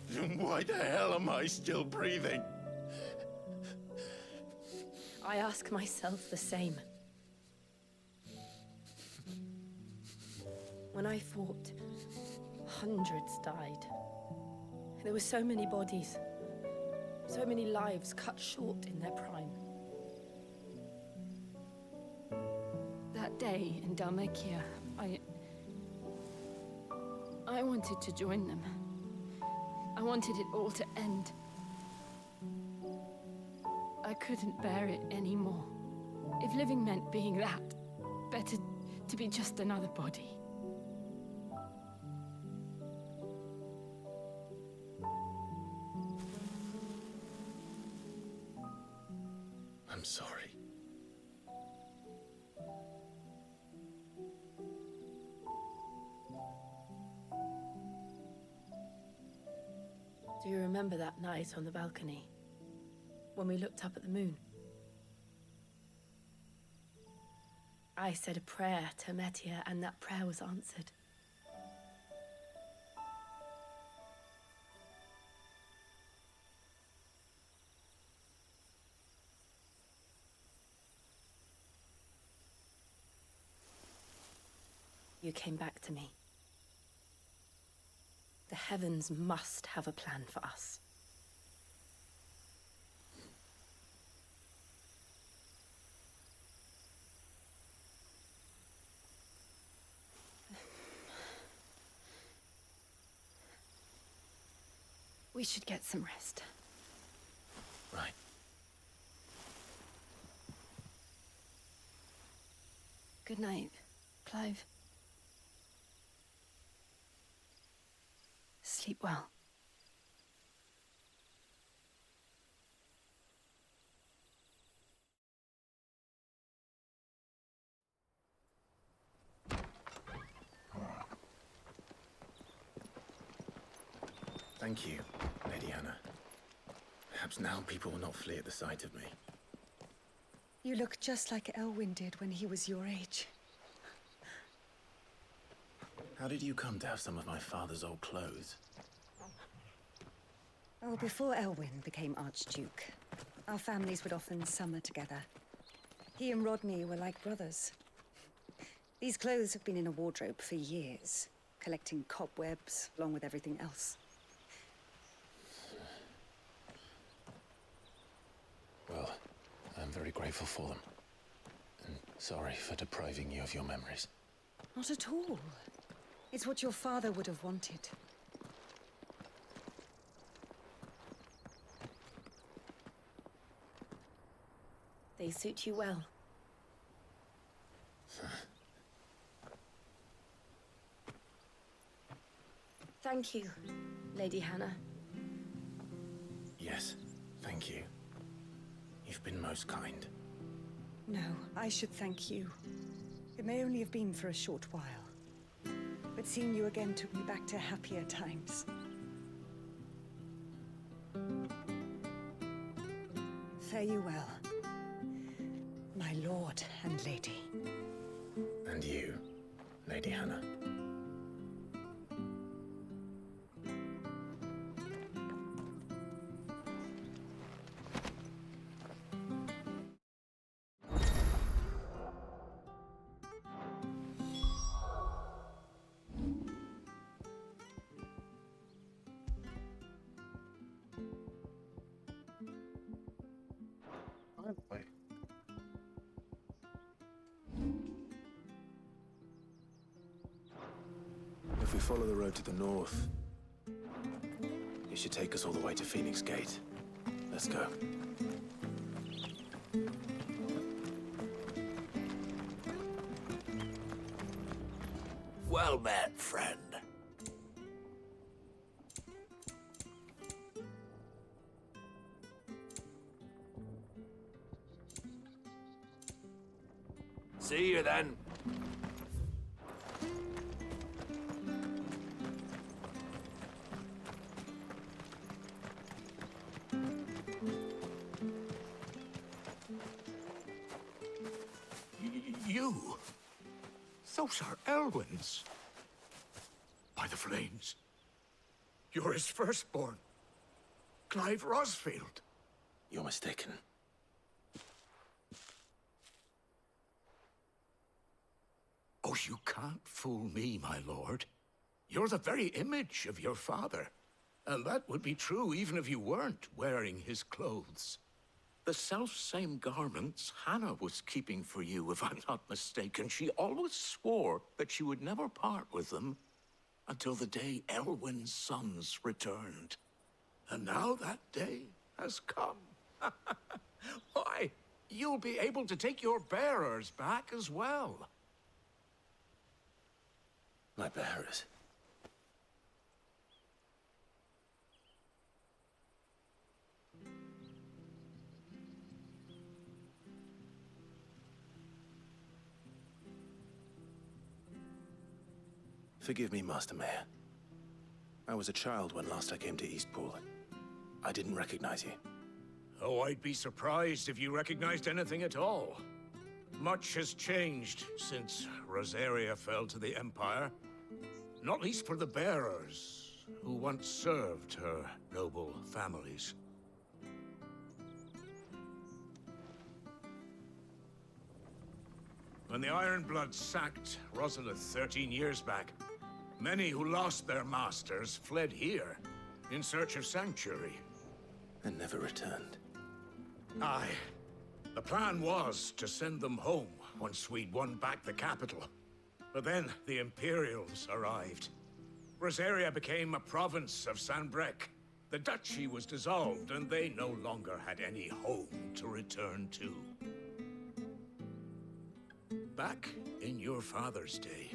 then why the hell am I still breathing? I ask myself the same. When I fought, hundreds died. There were so many bodies, so many lives cut short in their prime. That day in Dalmacia, I wanted to join them. I wanted it all to end. I couldn't bear it anymore. If living meant being that, better to be just another body. I'm sorry. Do you remember that night on the balcony? When we looked up at the moon? I said a prayer to Metia, and that prayer was answered. You came back to me. The heavens must have a plan for us. We should get some rest. Right. Good night, Clive. Sleep well. Thank you, Lady Hannah. Perhaps now people will not flee at the sight of me. You look just like Elwyn did when he was your age. How did you come to have some of my father's old clothes? Oh, before Elwyn became Archduke, our families would often summer together. He and Rodney were like brothers. These clothes have been in a wardrobe for years, collecting cobwebs along with everything else. Well, I'm very grateful for them. And sorry for depriving you of your memories. Not at all. It's what your father would have wanted. They suit you well. Thank you, Lady Hannah. Yes, thank you. You've been most kind. No, I should thank you. It may only have been for a short while, but seeing you again took me back to happier times. Fare you well, my lord and lady. And you, Lady Hannah. If we follow the road to the north, it should take us all the way to Phoenix Gate. Let's go. Well met, friend. See you then. you? Those are Elwyn's. By the flames. You're his firstborn. Clive Rosfield. You're mistaken. Oh, you can't fool me, my lord. You're the very image of your father. And that would be true even if you weren't wearing his clothes. The self-same garments Hannah was keeping for you, if I'm not mistaken. She always swore that she would never part with them until the day Elwyn's sons returned. And now that day has come. Why, you'll be able to take your bearers back as well. My bearers? Forgive me, Master Mayor. I was a child when last I came to Eastpool. I didn't recognize you. Oh, I'd be surprised if you recognized anything at all. Much has changed since Rosaria fell to the Empire. Not least for the bearers, who once served her noble families. When the Ironbloods sacked Rosalith 13 years back, many who lost their masters fled here in search of sanctuary. And never returned. Aye. The plan was to send them home once we'd won back the capital. But then the Imperials arrived. Rosaria became a province of Sanbreque. The duchy was dissolved, and they no longer had any home to return to. Back in your father's day,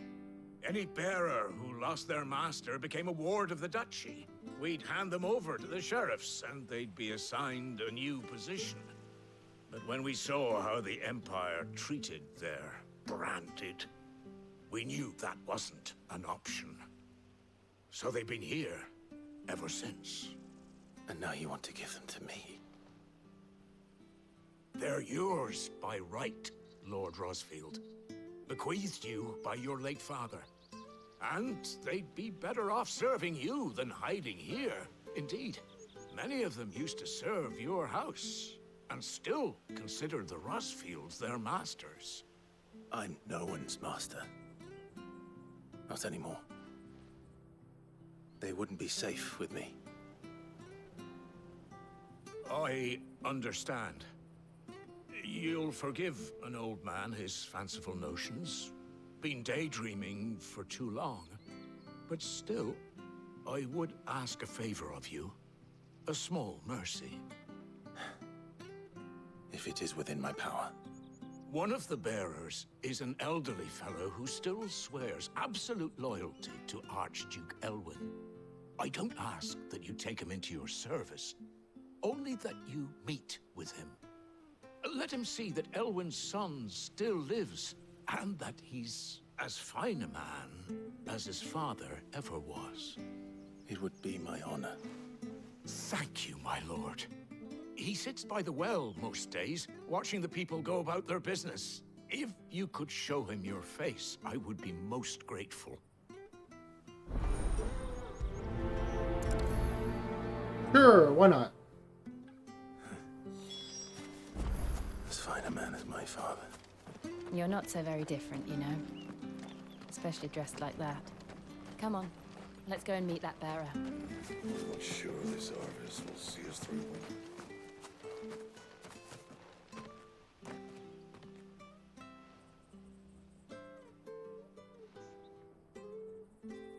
any bearer who lost their master became a ward of the duchy. We'd hand them over to the sheriffs, and they'd be assigned a new position. But when we saw how the Empire treated their branded, we knew that wasn't an option. So they've been here ever since. And now you want to give them to me? They're yours by right, Lord Rosfield. Bequeathed you by your late father. And they'd be better off serving you than hiding here. Indeed, many of them used to serve your house, and still consider the Rosfields their masters. I'm no one's master. Not anymore. They wouldn't be safe with me. I understand. You'll forgive an old man his fanciful notions. Been daydreaming for too long. But still, I would ask a favor of you. A small mercy. If it is within my power. One of the bearers is an elderly fellow who still swears absolute loyalty to Archduke Elwyn. I don't ask that you take him into your service, only that you meet with him. Let him see that Elwyn's son still lives, and that he's as fine a man as his father ever was. It would be my honor. Thank you, my lord. He sits by the well most days, watching the people go about their business. If you could show him your face, I would be most grateful. Sure, why not? As fine a man as my father. You're not so very different, you know. Especially dressed like that. Come on, let's go and meet that bearer. I'm not sure this harvest will see us through.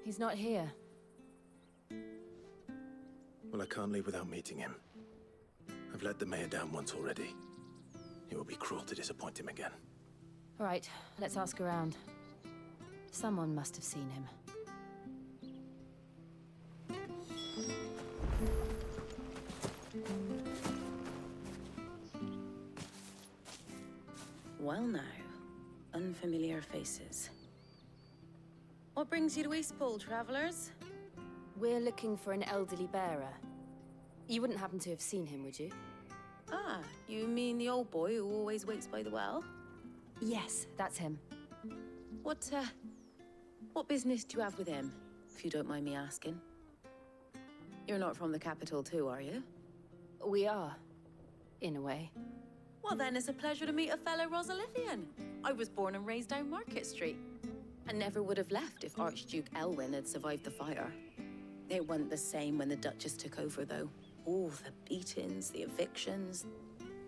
He's not here. Well, I can't leave without meeting him. I've let the mayor down once already. It would be cruel to disappoint him again. All right, let's ask around. Someone must have seen him. Well now, unfamiliar faces. What brings you to Eastpool, travelers? We're looking for an elderly bearer. You wouldn't happen to have seen him, would you? Ah, you mean the old boy who always waits by the well? Yes, that's him. What business do you have with him, if you don't mind me asking? You're not from the capital too, are you? We are, in a way. Well, then it's a pleasure to meet a fellow Rosalithian. I was born and raised down Market Street. And never would have left if Archduke Elwyn had survived the fire. It wasn't the same when the Duchess took over, though. Oh, the beatings, the evictions,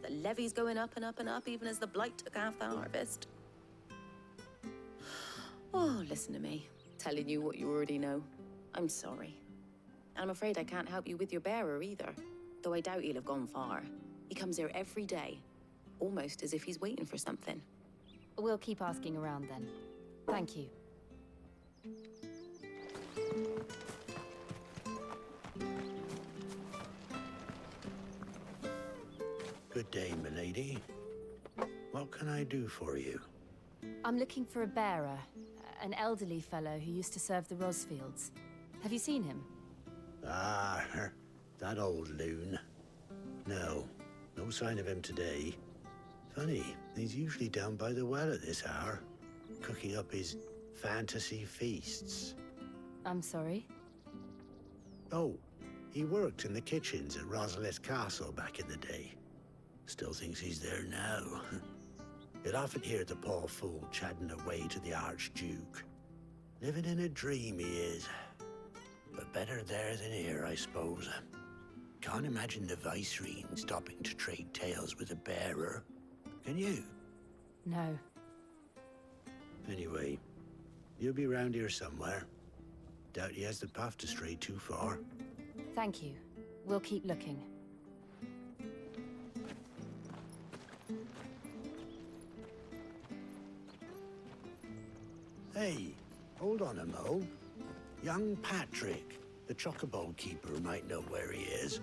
the levies going up and up and up, even as the blight took half the harvest. Oh, listen to me, telling you what you already know. I'm sorry. And I'm afraid I can't help you with your bearer either, though I doubt he'll have gone far. He comes here every day, almost as if he's waiting for something. We'll keep asking around then. Thank you. Good day, milady. What can I do for you? I'm looking for a bearer, an elderly fellow who used to serve the Rosfields. Have you seen him? Ah, that old loon. No sign of him today. Funny, he's usually down by the well at this hour, cooking up his fantasy feasts. I'm sorry? Oh, he worked in the kitchens at Rosalith Castle back in the day. Still thinks he's there now. You'd often hear the poor fool chatting away to the Archduke. Living in a dream, he is. But better there than here, I suppose. Can't imagine the Viceroy stopping to trade tales with a bearer. Can you? No. Anyway, you'll be round here somewhere. Doubt he has the path to stray too far. Thank you. We'll keep looking. Hey, hold on a mo. Young Patrick, the chocobo keeper, might know where he is.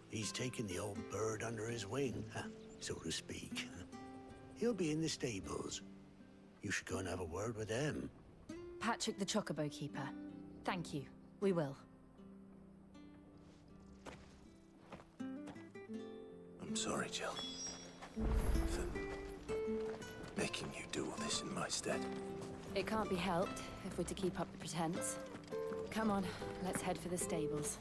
He's taken the old bird under his wing, so to speak. He'll be in the stables. You should go and have a word with him. Patrick the Chocobo Keeper. Thank you. We will. I'm sorry, Jill. For making you do all this in my stead. It can't be helped if we're to keep up the pretense. Come on, let's head for the stables.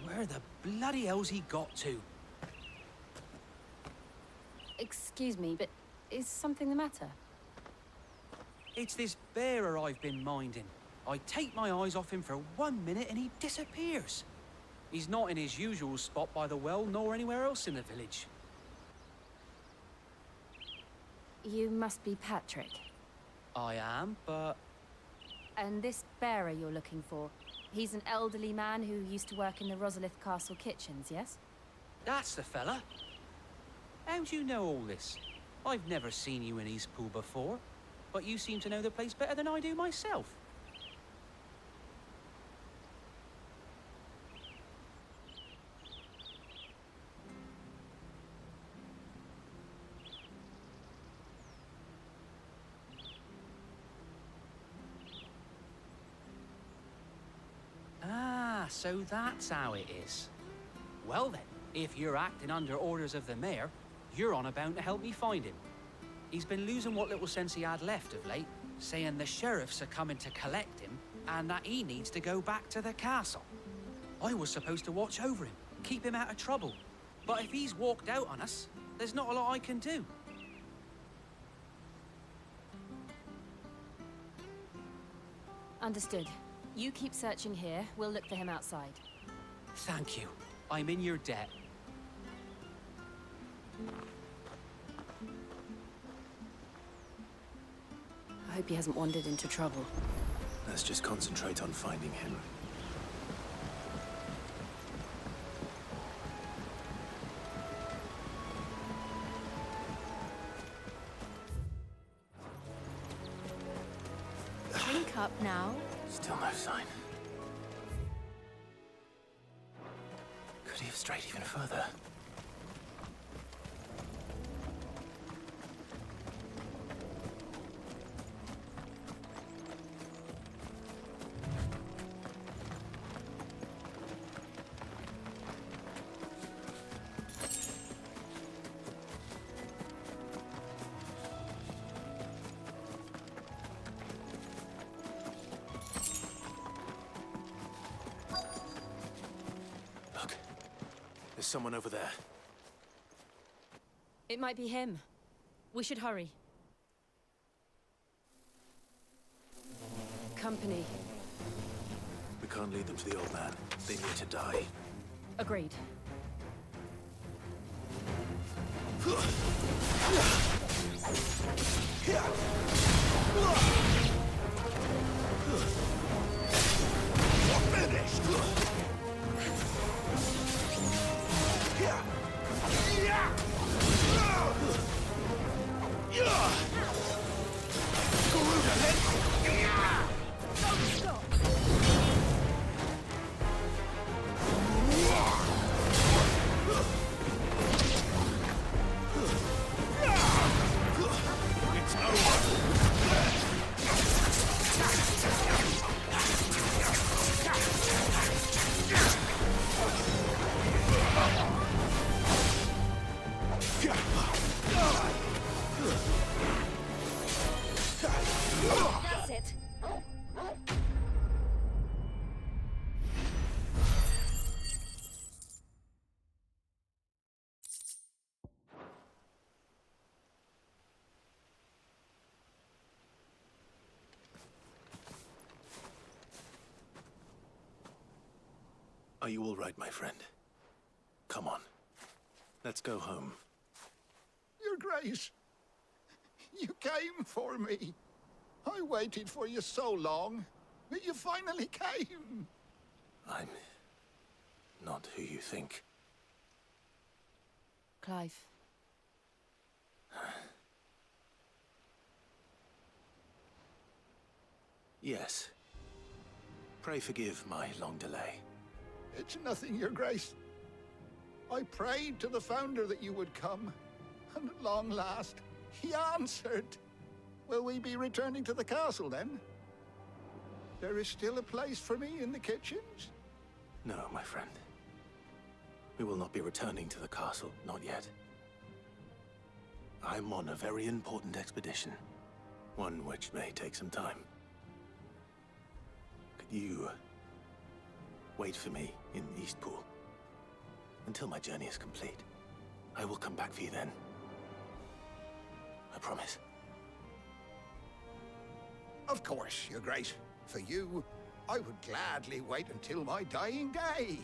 Where the bloody hell's he got to? Excuse me, but is something the matter? It's this bearer I've been minding. I take my eyes off him for 1 minute and he disappears. He's not in his usual spot by the well, nor anywhere else in the village. You must be Patrick. I am, but... And this bearer you're looking for, he's an elderly man who used to work in the Rosalith Castle kitchens, yes? That's the fella. How do you know all this? I've never seen you in Eastpool before, but you seem to know the place better than I do myself. Ah, so that's how it is. Well then, if you're acting under orders of the mayor, you're on about to help me find him. He's been losing what little sense he had left of late, saying the sheriffs are coming to collect him and that he needs to go back to the castle. I was supposed to watch over him, keep him out of trouble. But if he's walked out on us, there's not a lot I can do. Understood. You keep searching here, we'll look for him outside. Thank you. I'm in your debt. I hope he hasn't wandered into trouble. Let's just concentrate on finding him. Drink up now. Still no sign. Could he have strayed even further? someone over there. It might be him. We should hurry. Company. We can't lead them to the old man. They need to die. Agreed. That's it. Are you all right, my friend? Come on. Let's go home. Your Grace, you came for me. I waited for you so long, but you finally came. I'm not who you think. Clive. Yes. Pray forgive my long delay. It's nothing, Your Grace. I prayed to the Founder that you would come, and at long last, he answered. Will we be returning to the castle, then? There is still a place for me in the kitchens? No, my friend. We will not be returning to the castle, not yet. I'm on a very important expedition, one which may take some time. Could you wait for me in Eastpool until my journey is complete? I will come back for you then. I promise. Of course, Your Grace. For you, I would gladly wait until my dying day.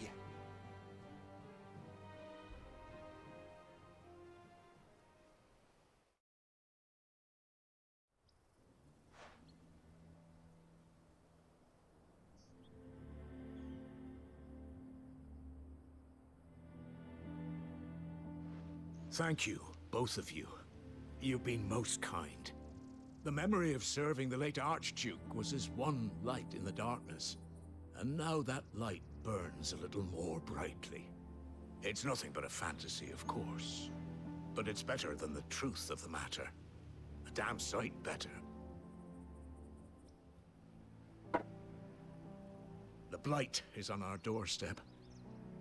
Thank you, both of you. You've been most kind. The memory of serving the late Archduke was as one light in the darkness, and now that light burns a little more brightly. It's nothing but a fantasy, of course, but it's better than the truth of the matter. A damn sight better. The blight is on our doorstep.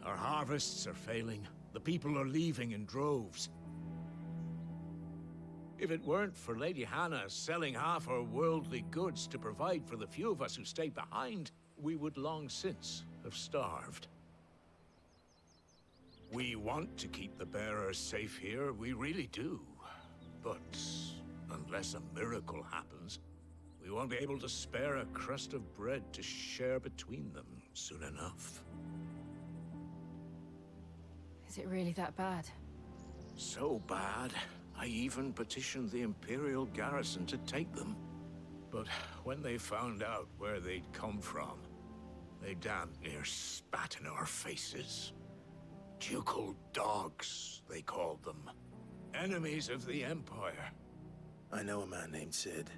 Our harvests are failing. The people are leaving in droves. If it weren't for Lady Hannah selling half her worldly goods to provide for the few of us who stayed behind, we would long since have starved. We want to keep the bearers safe here, we really do. But unless a miracle happens, we won't be able to spare a crust of bread to share between them soon enough. Is it really that bad? So bad, I even petitioned the Imperial garrison to take them. But when they found out where they'd come from, they damn near spat in our faces. Ducal dogs, they called them. Enemies of the Empire. I know a man named Sid,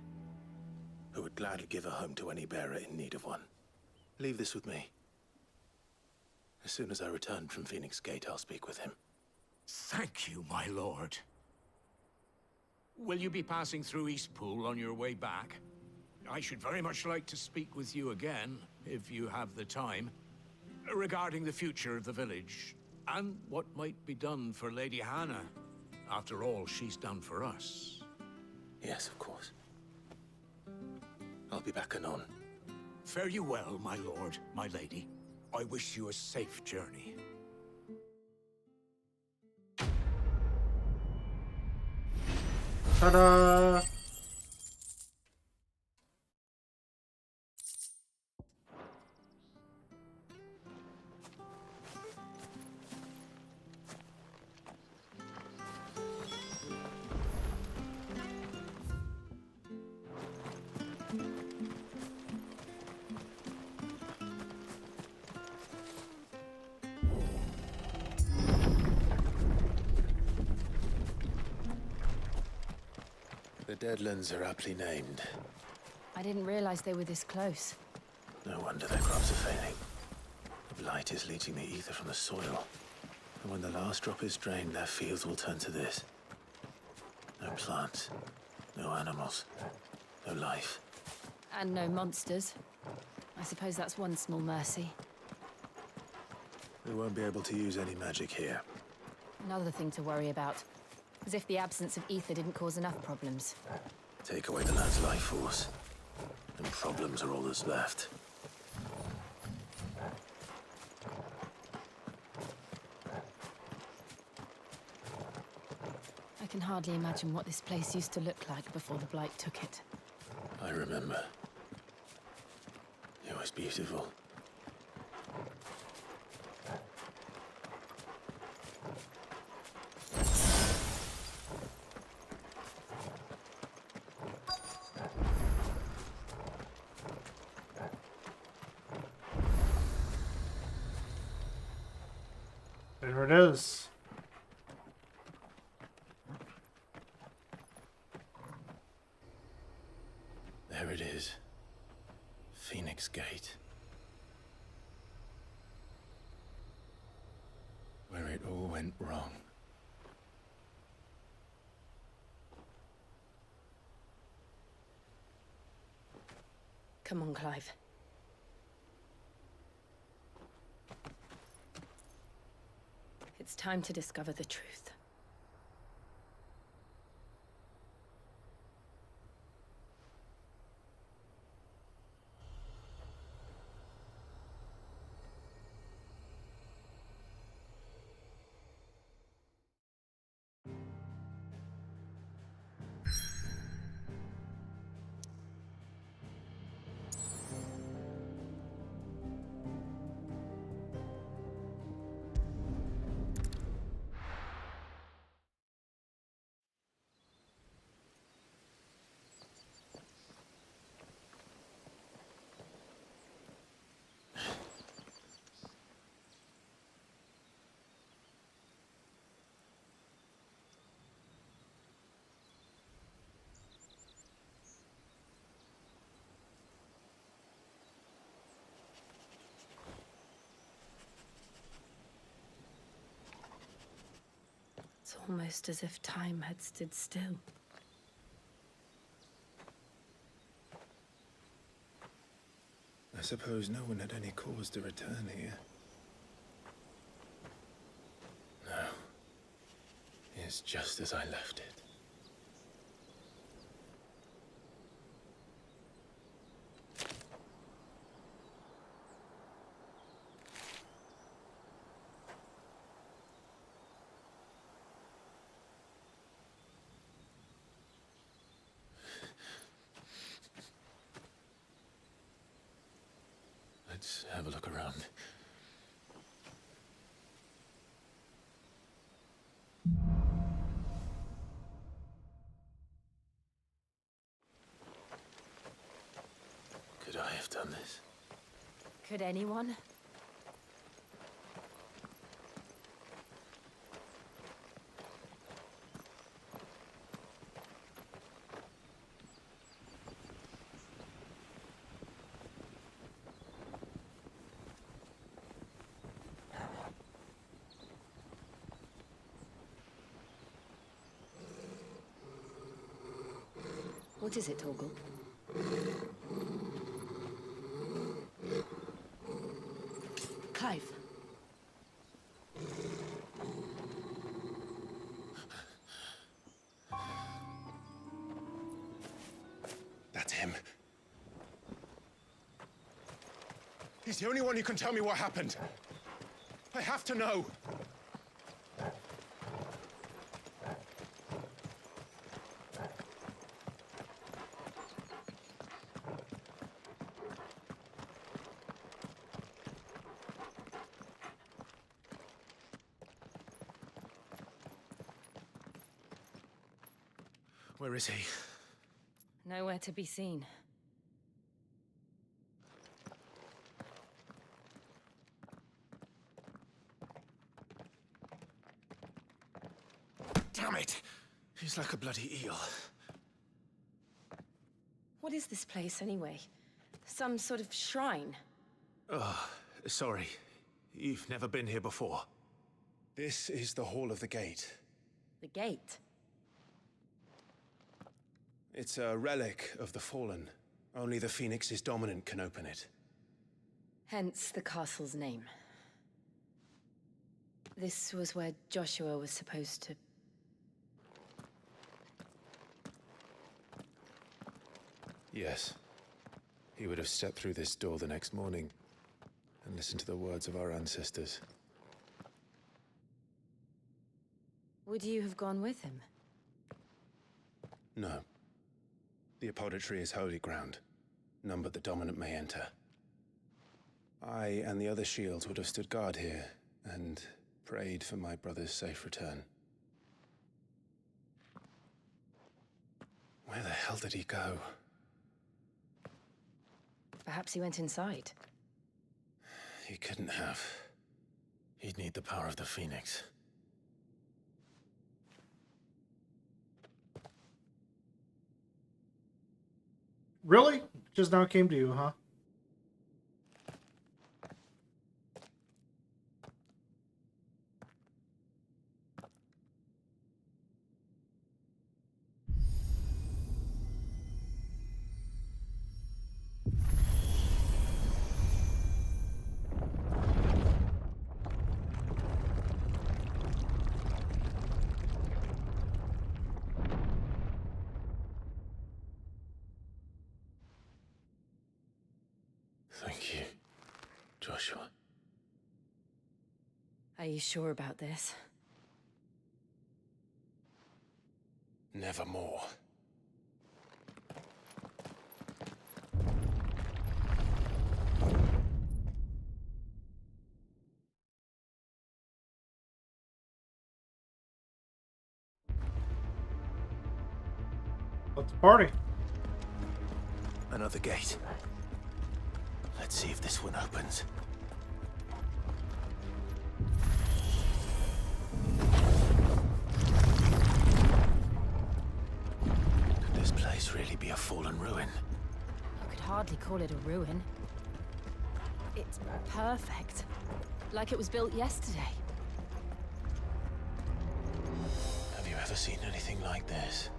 who would gladly give a home to any bearer in need of one. Leave this with me. As soon as I return from Phoenix Gate, I'll speak with him. Thank you, my lord. Will you be passing through Eastpool on your way back? I should very much like to speak with you again, if you have the time, regarding the future of the village, and what might be done for Lady Hannah, after all she's done for us. Yes, of course. I'll be back anon. Fare you well, my lord, my lady. I wish you a safe journey. Ta-da! The Deadlands are aptly named. I didn't realize they were this close. No wonder their crops are failing. The blight is leaching the ether from the soil. And when the last drop is drained, their fields will turn to this. No plants, no animals, no life. And no monsters. I suppose that's one small mercy. We won't be able to use any magic here. Another thing to worry about. As if the absence of ether didn't cause enough problems. Take away the land's life force, and problems are all that's left. I can hardly imagine what this place used to look like before the Blight took it. I remember. It was beautiful. There it is. There it is. Phoenix Gate. Where it all went wrong. Come on, Clive. It's time to discover the truth. It's almost as if time had stood still. I suppose no one had any cause to return here. No. It's just as I left it. Let's have a look around. Could I have done this? Could anyone? What is it, Torgal? Clive. That's him. He's the only one who can tell me what happened. I have to know. Where is he? Nowhere to be seen. Damn it! He's like a bloody eel. What is this place, anyway? Some sort of shrine? Oh, sorry. You've never been here before. This is the Hall of the Gate. The gate? It's a relic of the Fallen. Only the Phoenix's dominant can open it. Hence the castle's name. This was where Joshua was supposed to... Yes. He would have stepped through this door the next morning and listened to the words of our ancestors. Would you have gone with him? No. The apodatory is holy ground. None but the dominant may enter. I and the other shields would have stood guard here and prayed for my brother's safe return. Where the hell did he go? Perhaps he went inside. He couldn't have. He'd need the power of the Phoenix. Really? Just now came to you, huh? Thank you, Joshua. Are you sure about this? Nevermore. Let's party. Another gate. Let's see if this one opens. Could this place really be a fallen ruin? I could hardly call it a ruin. It's perfect. Like it was built yesterday. Have you ever seen anything like this?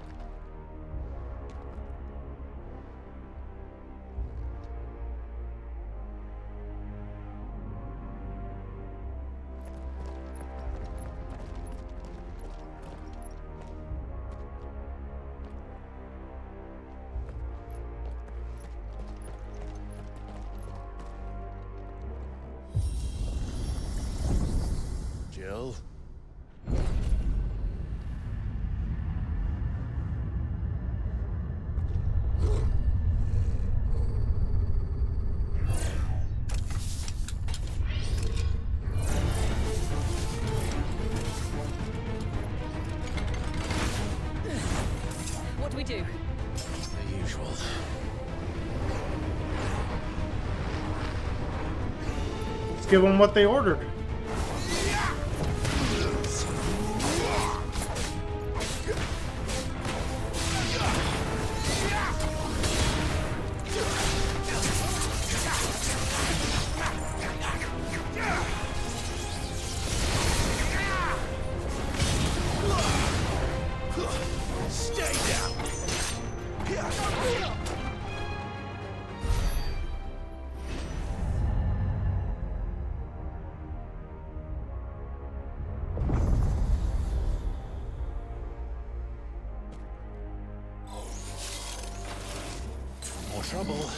Jill? What do we do? The usual. Let's give them what they ordered. Stay down! More trouble.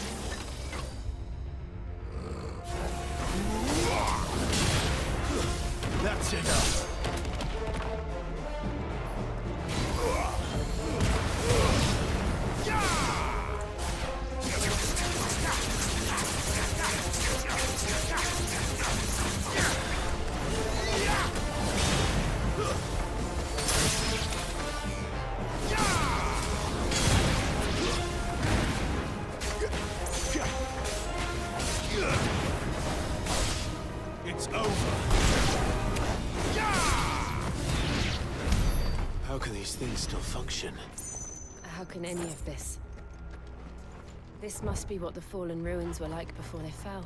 That's enough. things still function? How can any of this? This must be what the fallen ruins were like before they fell.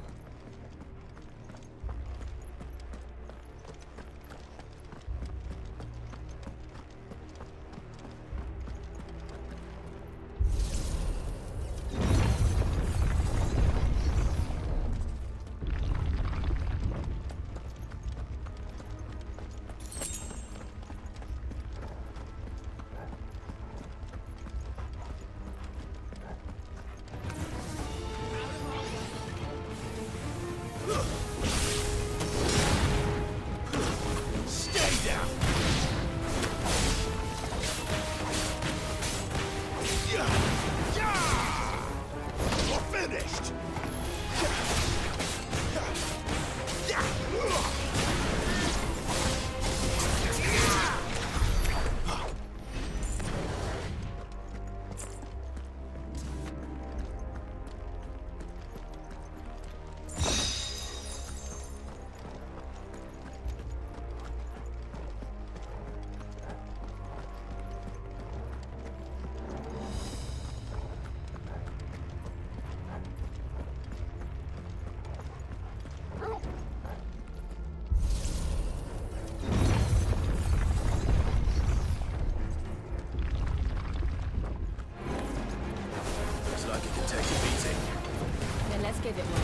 Give it one.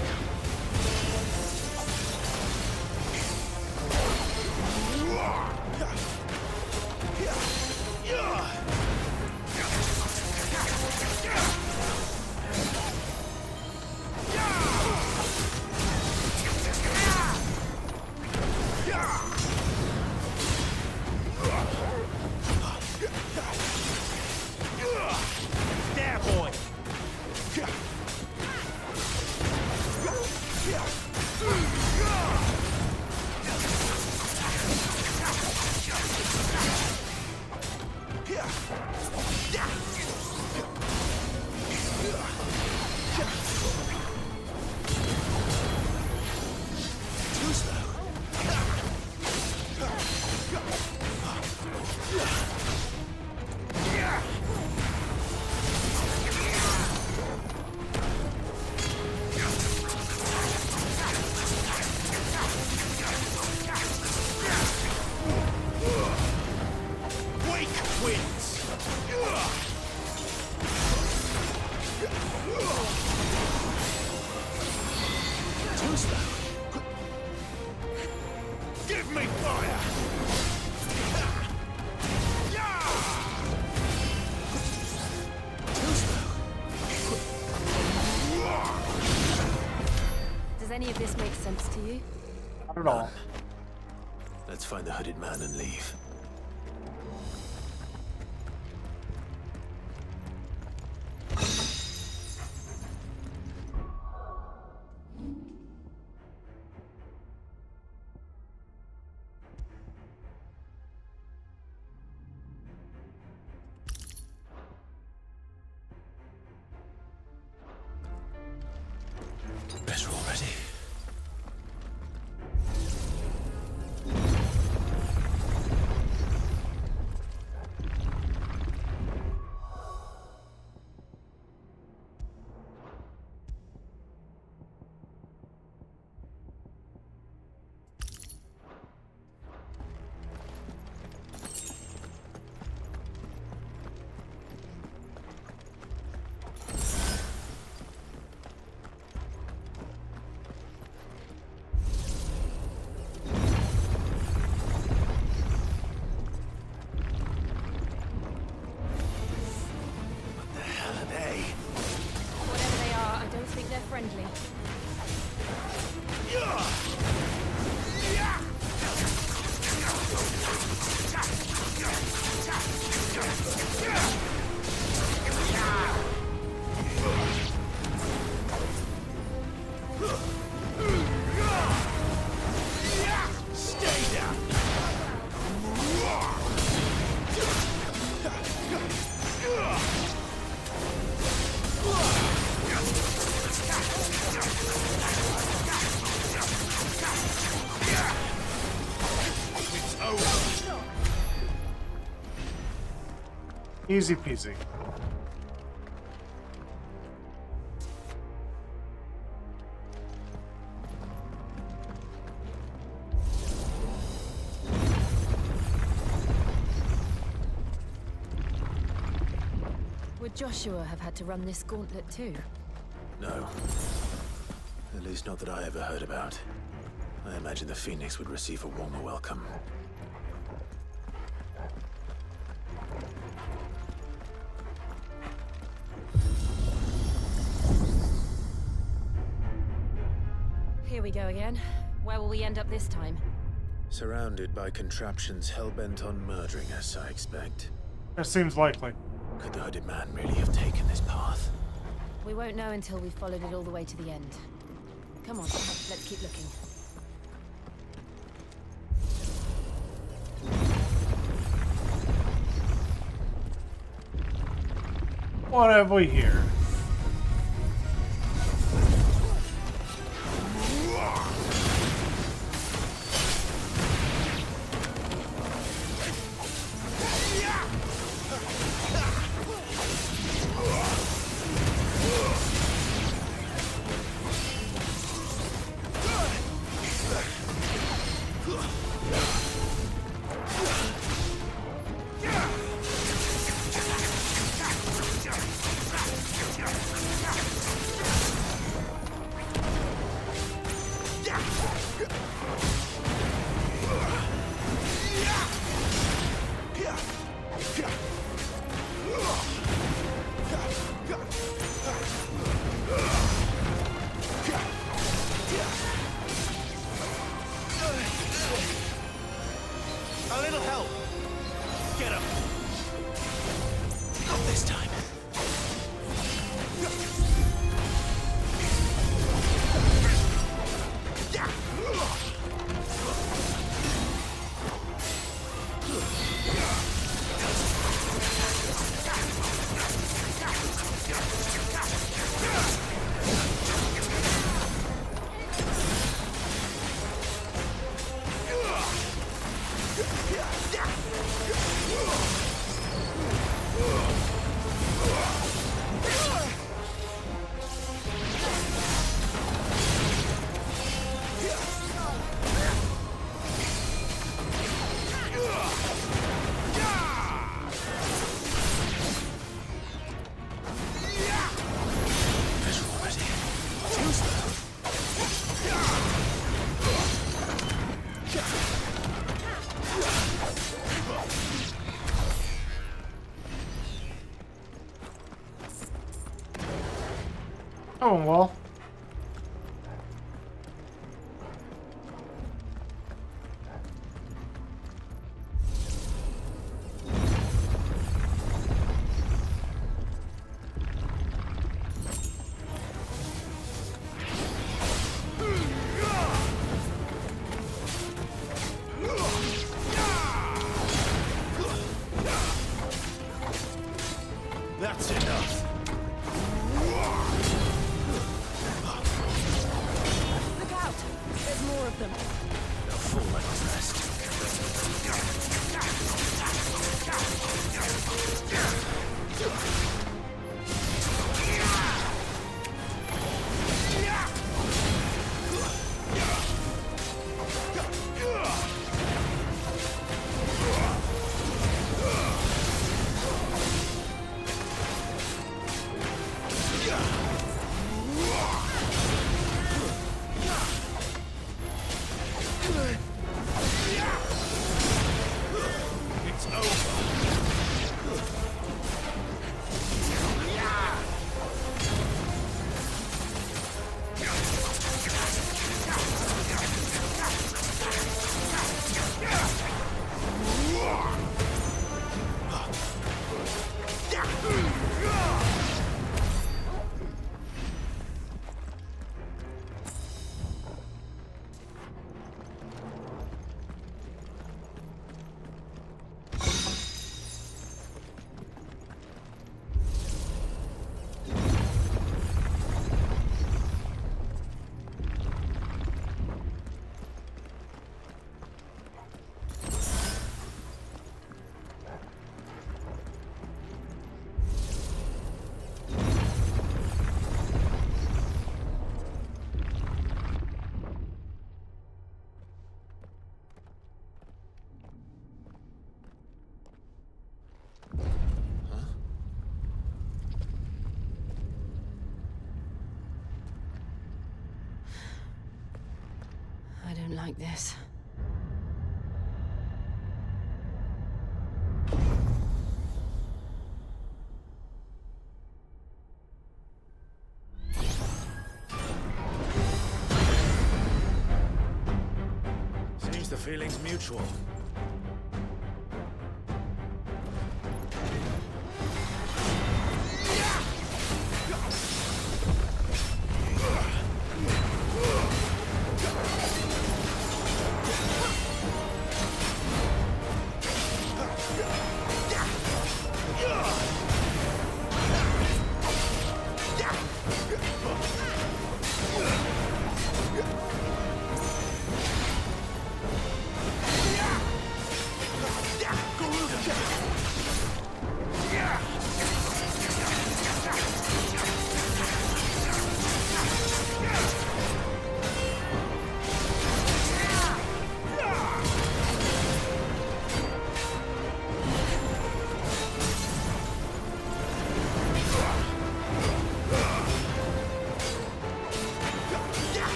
There, boy! Give me fire! Does any of this make sense to you? Not at all. Let's find the hooded man and leave. Better already. Whatever they are, I don't think they're friendly. Stay down! Easy peasy. Would Joshua have had to run this gauntlet too? No. At least not that I ever heard about. I imagine the Phoenix would receive a warmer welcome. Here we go again. Where will we end up this time? Surrounded by contraptions hell-bent on murdering us, I expect. That seems likely. Could the hooded man really have taken this path? We won't know until we've followed it all the way to the end. Come on, let's keep looking. What have we here? A little help! Get him! Not this time! Oh, well. That's enough. like this. Seems the feeling's mutual.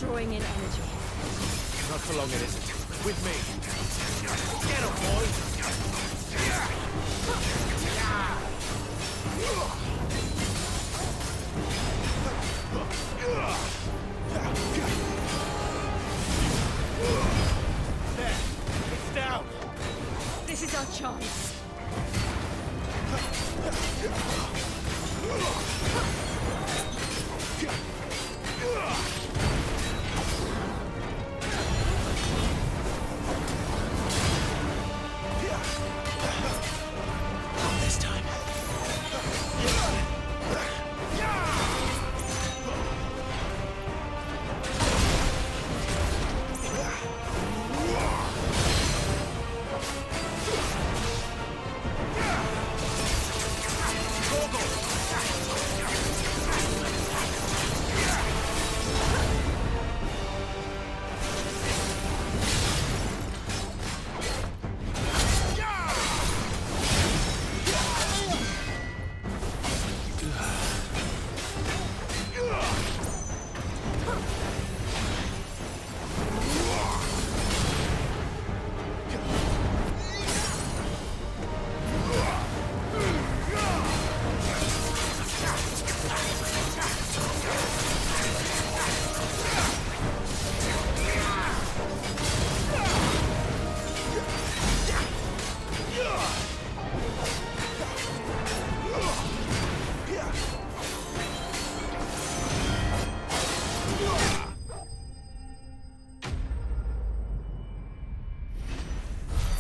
Drawing in energy. Not for long, it isn't. With me. Get him, boy! There. It's down. This is our chance. This time.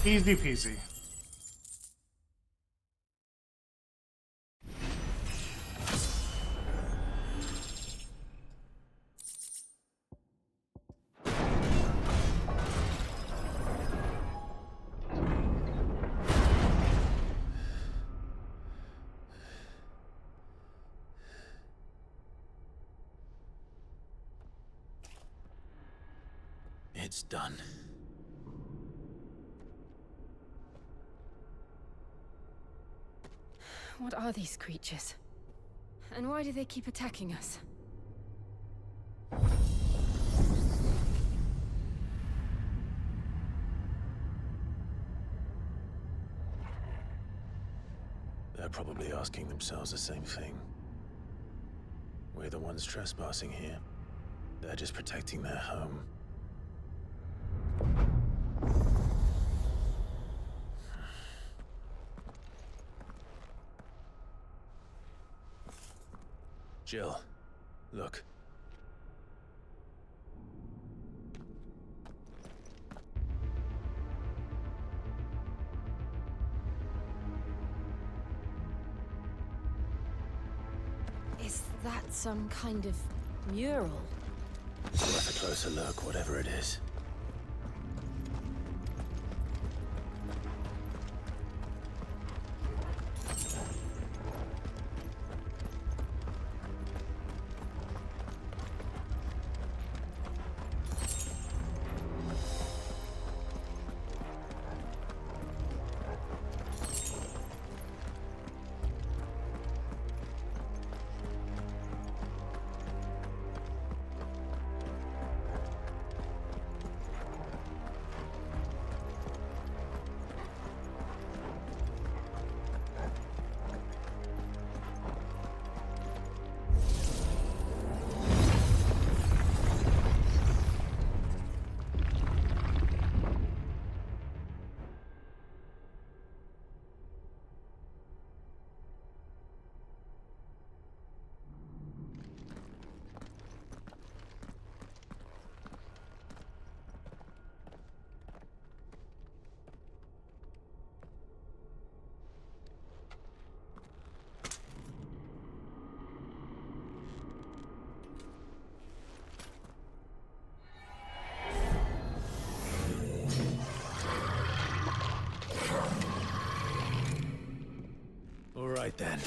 Easy peasy. It's done. What are these creatures? And why do they keep attacking us? They're probably asking themselves the same thing. We're the ones trespassing here. They're just protecting their home. Jill, look. Is that some kind of mural? Worth a closer look, whatever it is. right then.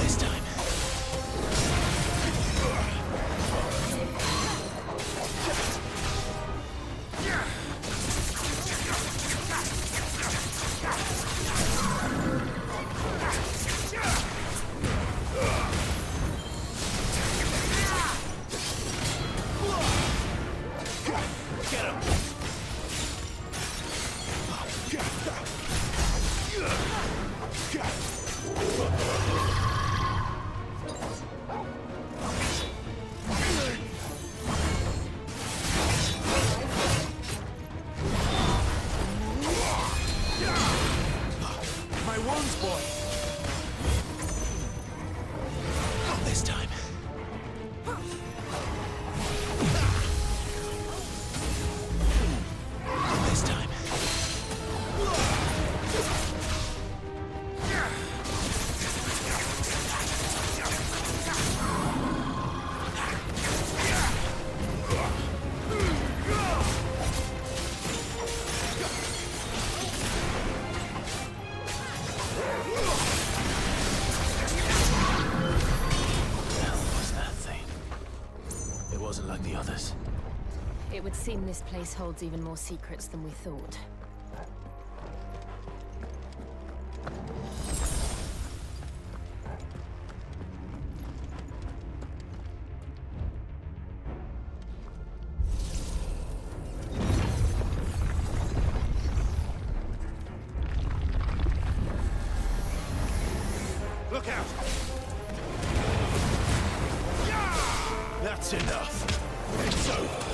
This time. Get him! My wounds, boy! Not this time. Not this time. What the hell was that thing? It wasn't like the others. It would seem this place holds even more secrets than we thought. Look out! That's enough. It's over.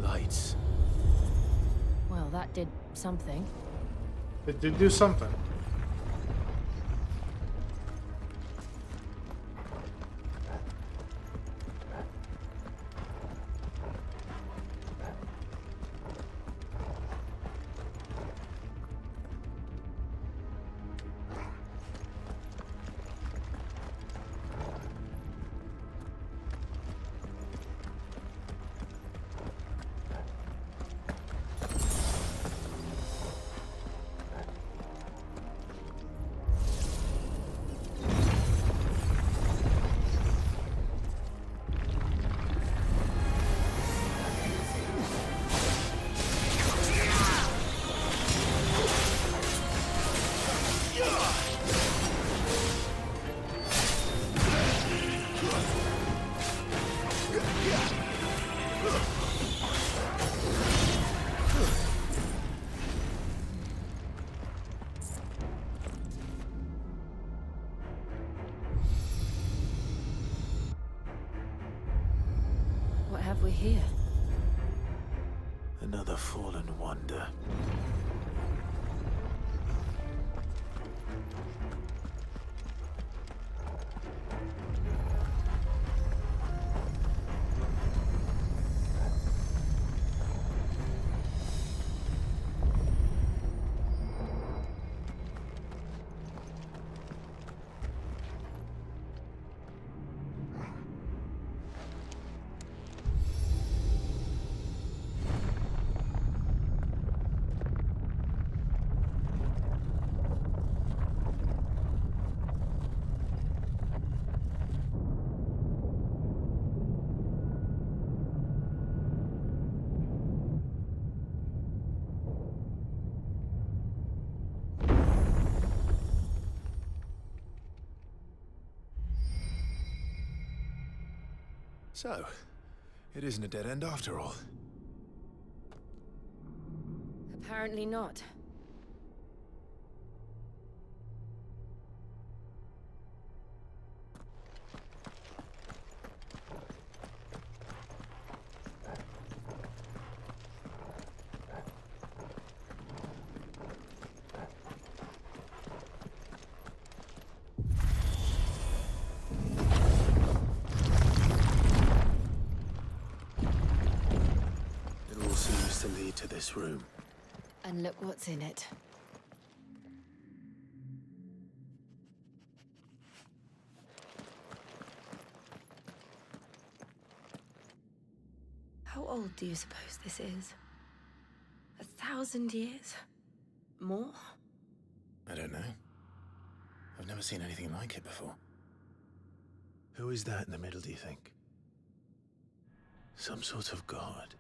Lights. Well, that did something. It did do something. What have we here? Another fallen wonder. So, It isn't a dead end after all. Apparently not. It all seems to lead to this room. And look what's in it. How old do you suppose this is? 1,000 years? More? I don't know. I've never seen anything like it before. Who is that in the middle, do you think? Some sort of god?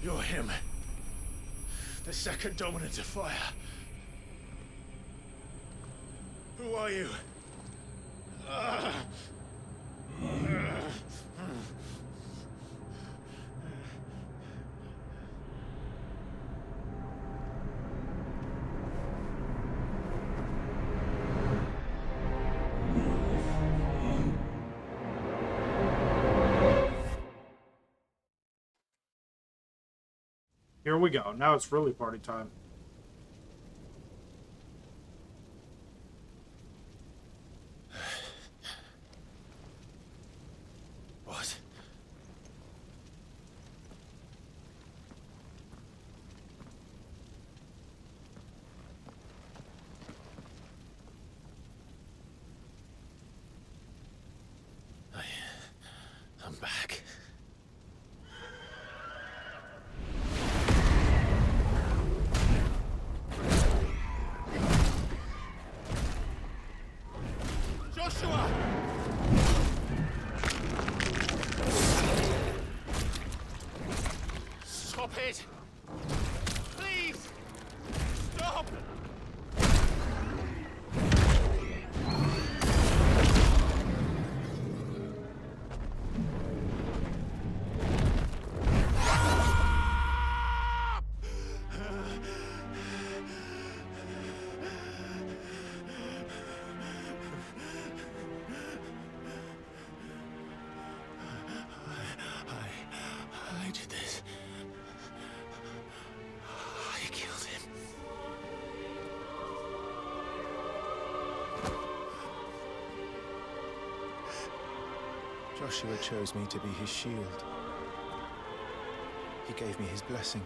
You're him. The second dominant of fire. Who are you? Here we go. Now it's really party time. What? I'm back. Joshua! Stop it! Please! Stop! I did this. I killed him. Joshua chose me to be his shield. He gave me his blessing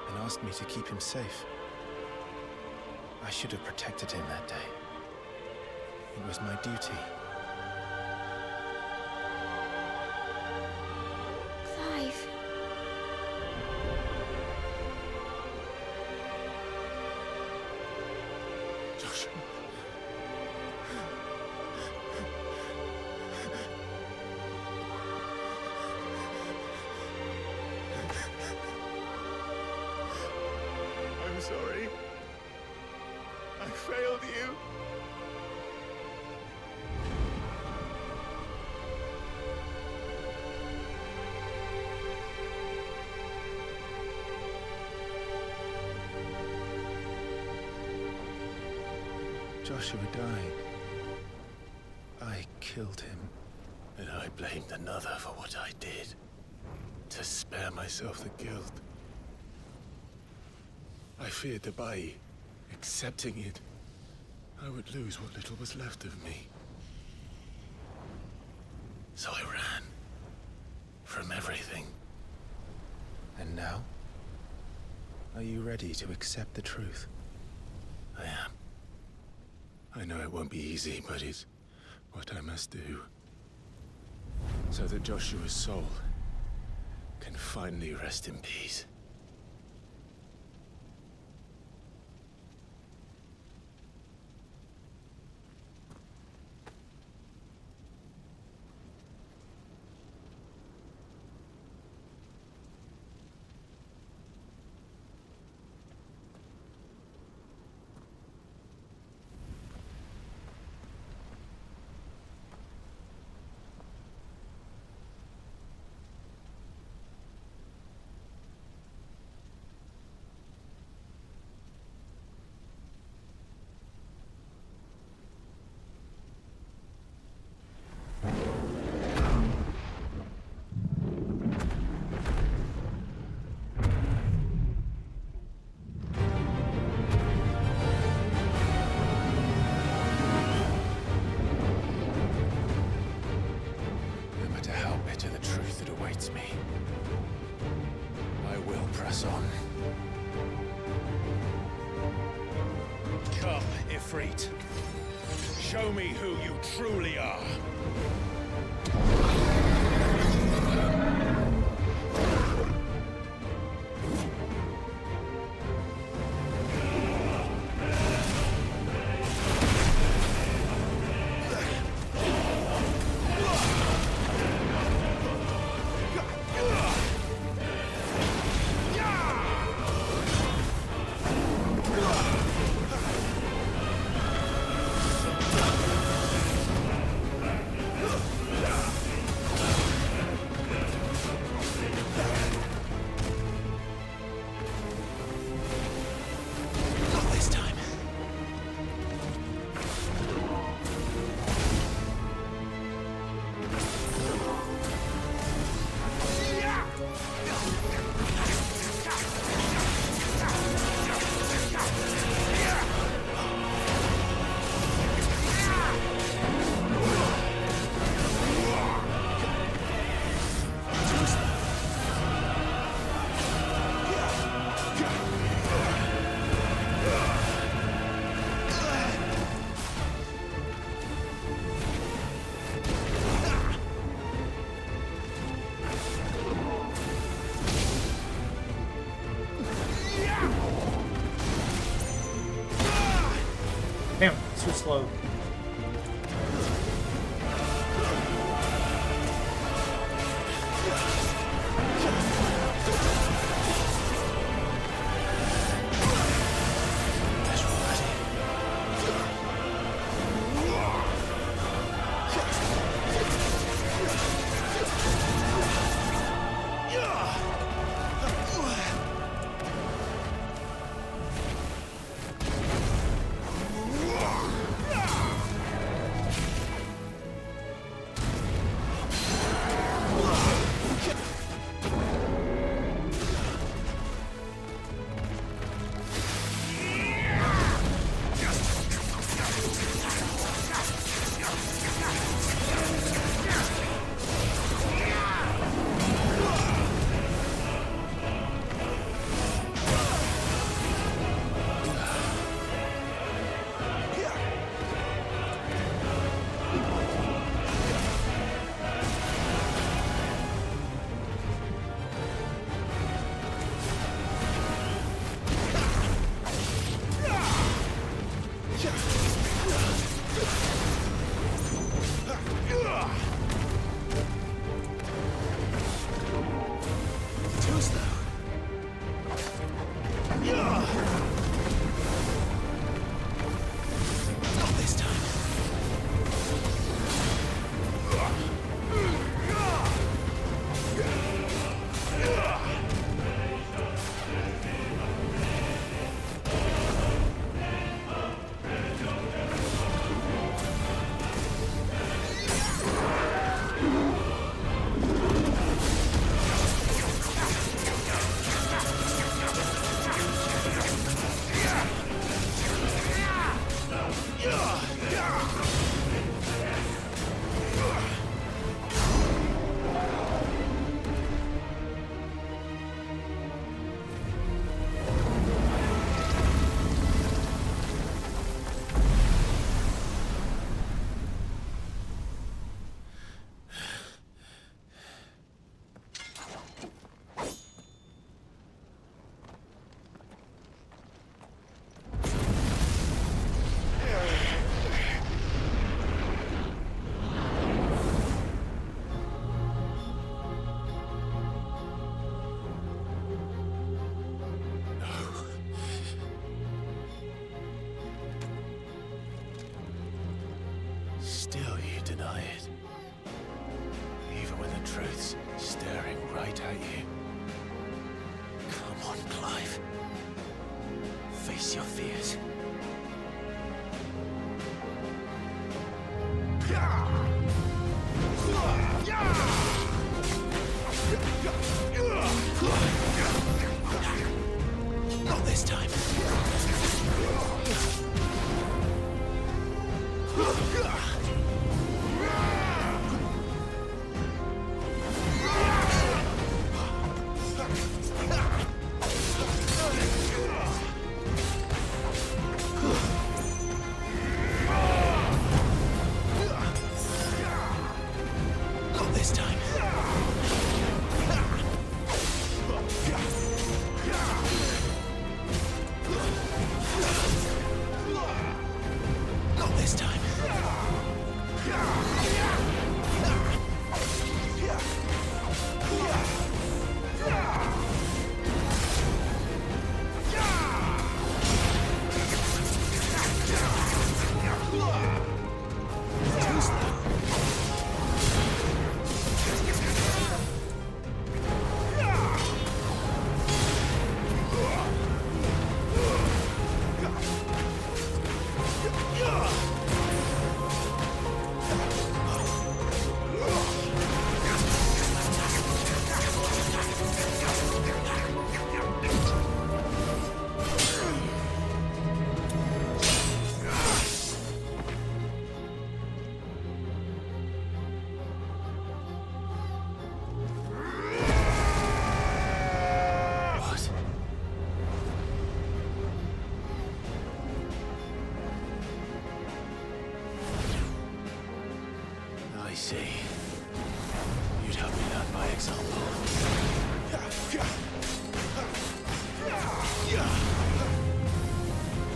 and asked me to keep him safe. I should have protected him that day. It was my duty. Clive. Joshua. I'm sorry. I failed you. Joshua died. I killed him. And I blamed another for what I did. To spare myself the guilt. I feared that by accepting it, I would lose what little was left of me. So I ran. From everything. And now? Are you ready to accept the truth? I am. I know it won't be easy, but it's what I must do. So that Joshua's soul can finally rest in peace. Me. I will press on. Come, Ifrit. Show me who you truly are. Damn, it's too slow. Yeah! truths staring right at you. Come on, Clive. Face your fears. Not this time. Not this time. Not this time. Too slow. What? I see. You'd have me learn by example.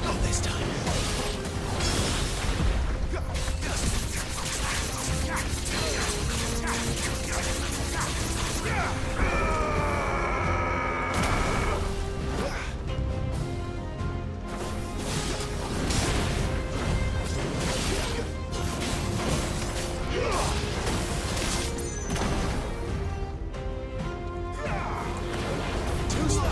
Not this time. Too slow.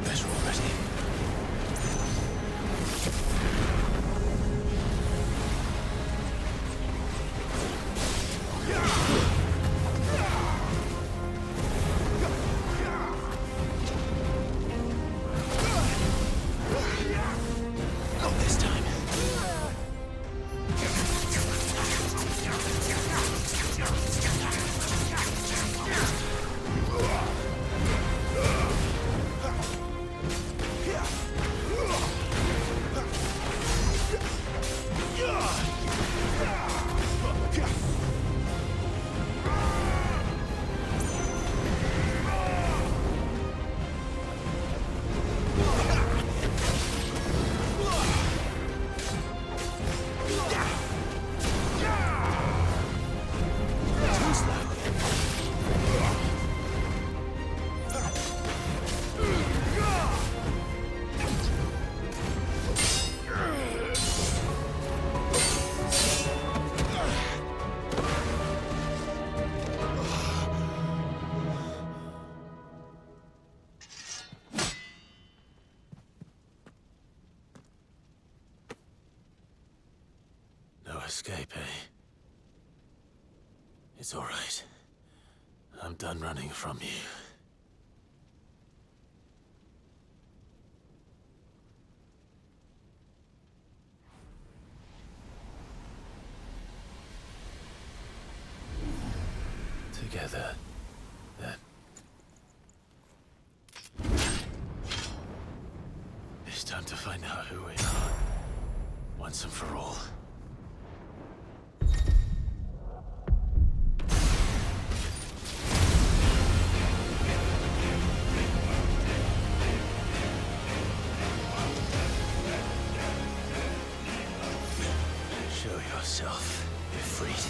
Better already. escape, eh? It's all right. I'm done running from you. Together, then. It's time to find out who we are, once and for all. Show yourself, Ifrit.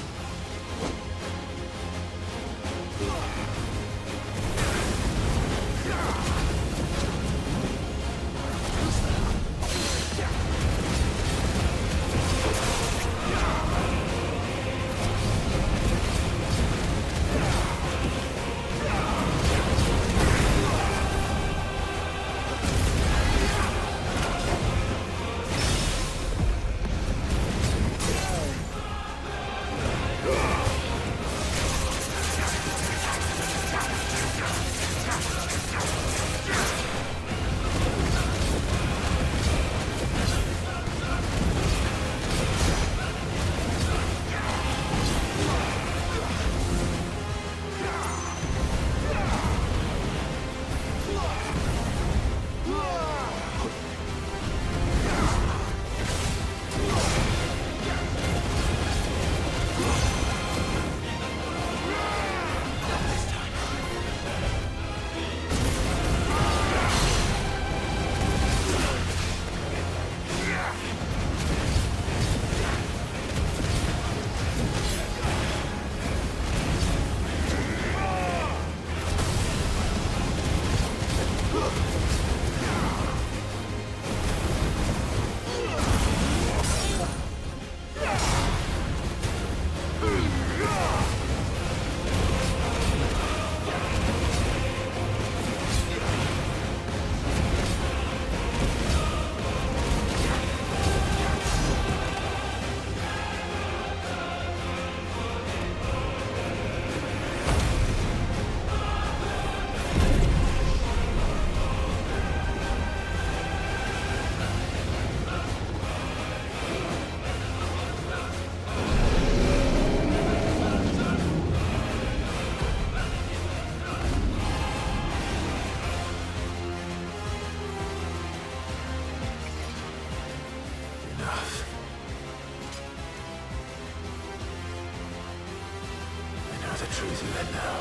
The truth of it now.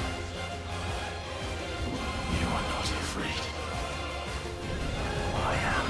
You are not afraid. I am.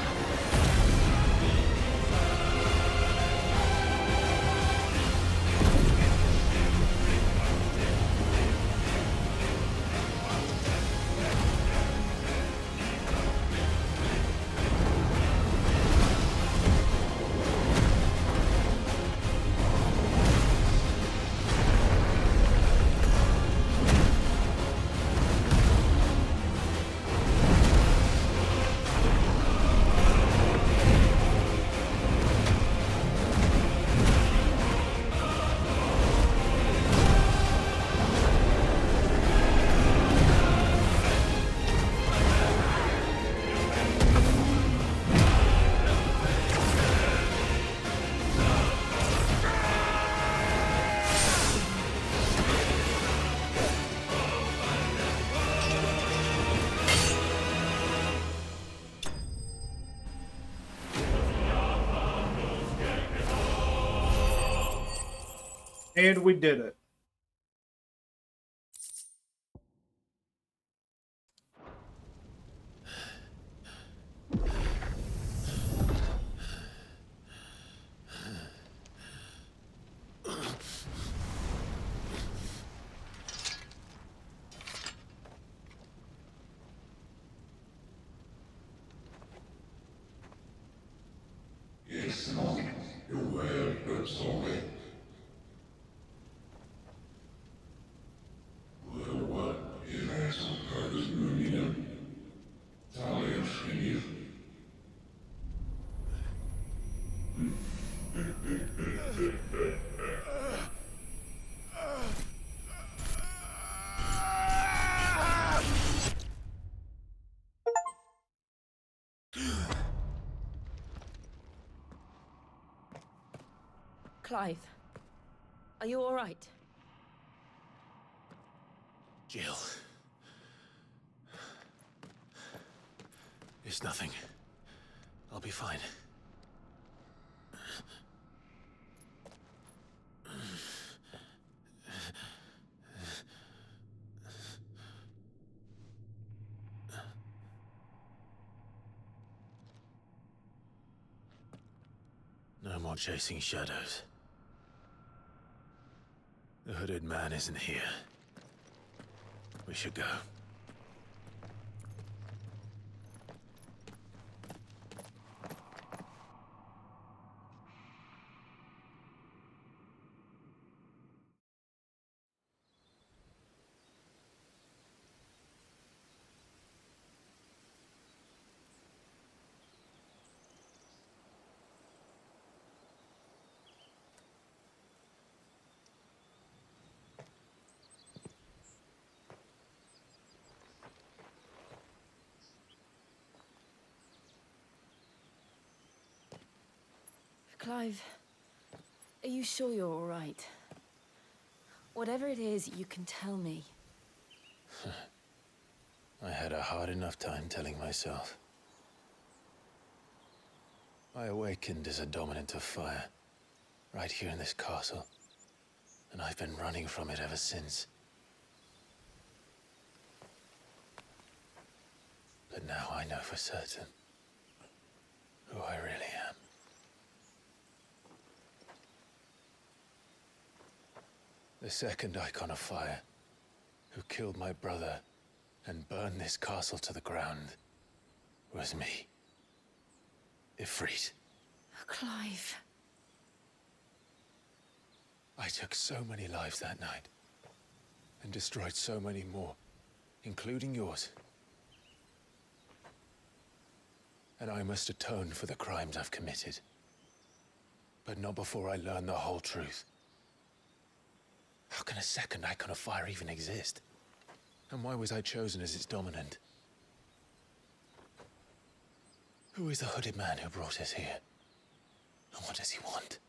And we did it. Yes, no. You're well, but sorry. Clive, are you all right? Jill. It's nothing. I'll be fine. No more chasing shadows. The hooded man isn't here. We should go. Clive, are you sure you're all right? Whatever it is, you can tell me. I had a hard enough time telling myself. I awakened as a dominant of fire, right here in this castle, and I've been running from it ever since. But now I know for certain who I really am. The second icon of fire, who killed my brother and burned this castle to the ground, was me. Ifrit. Clive. I took so many lives that night, and destroyed so many more, including yours. And I must atone for the crimes I've committed. But not before I learn the whole truth. How can a second icon of fire even exist? And why was I chosen as its dominant? Who is the hooded man who brought us here? And what does he want?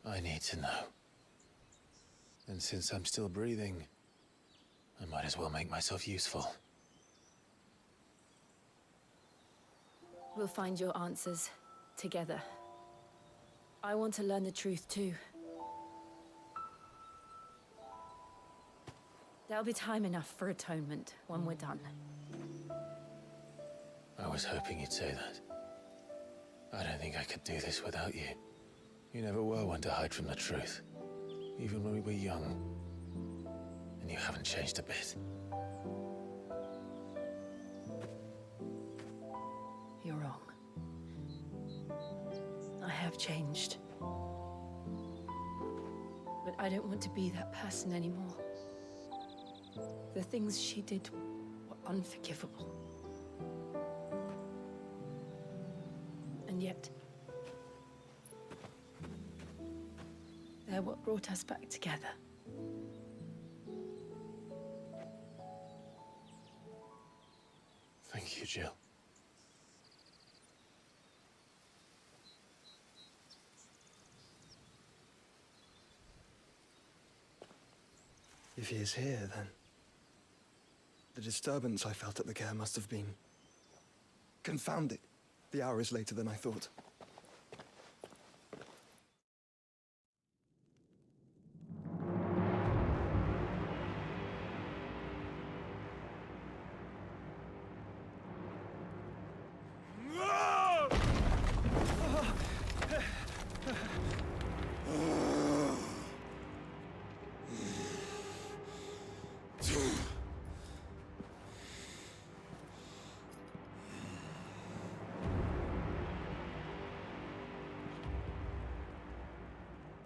I need to know. And since I'm still breathing, I might as well make myself useful. We'll find your answers together. I want to learn the truth too. There'll be time enough for atonement when we're done. I was hoping you'd say that. I don't think I could do this without you. You never were one to hide from the truth, even when we were young. And you haven't changed a bit. You're wrong. I have changed. But I don't want to be that person anymore. The things she did were unforgivable. And yet, they're what brought us back together. Thank you, Jill. If he is here, then the disturbance I felt at the care must have been confounded. The hour is later than I thought.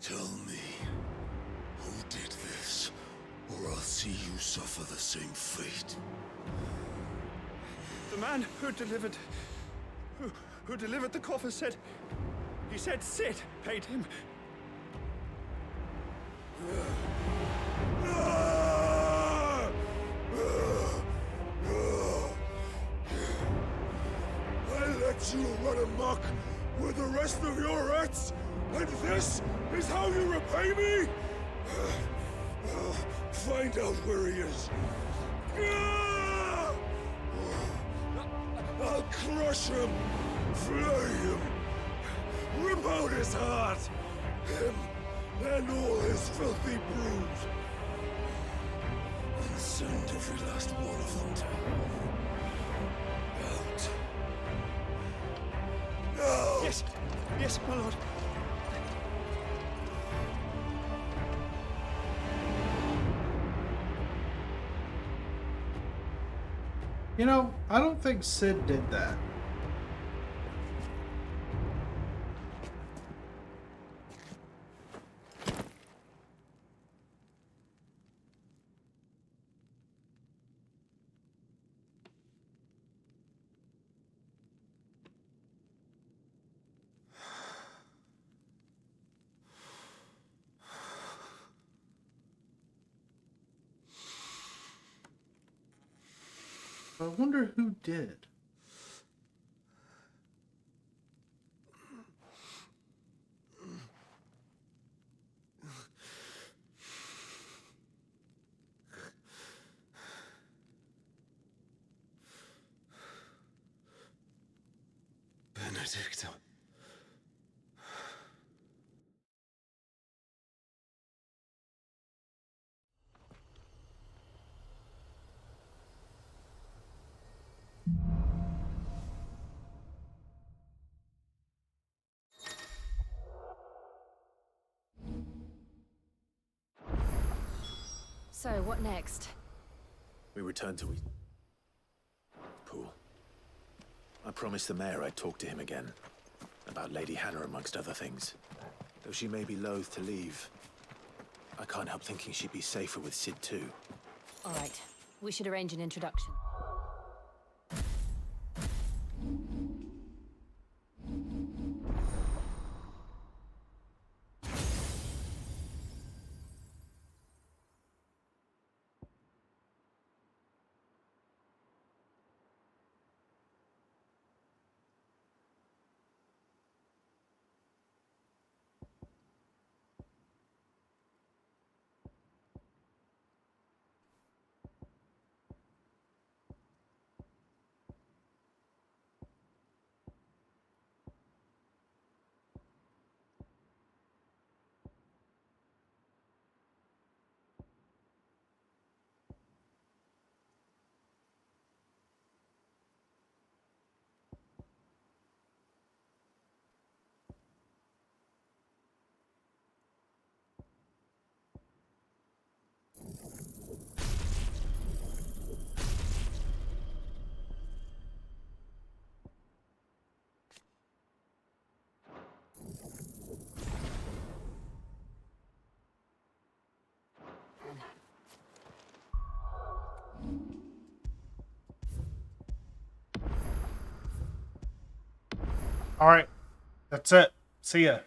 Tell me, who did this, or I'll see you suffer the same fate. The man who delivered the coffer said, he said Sid paid him. want you to run amok with the rest of your rats? And this is how you repay me? Find out where he is. I'll crush him, flay him, rip out his heart, him and all his filthy brood, and send every last one of them to hell. Out. No! Yes, yes, my lord. You know, I don't think Sid did that. I wonder who did. Benedicta. So, what next? We return to Pool. I promised the mayor I'd talk to him again. About Lady Hannah, amongst other things. Though she may be loath to leave, I can't help thinking she'd be safer with Sid too. All right, we should arrange an introduction. All right, that's it. See ya.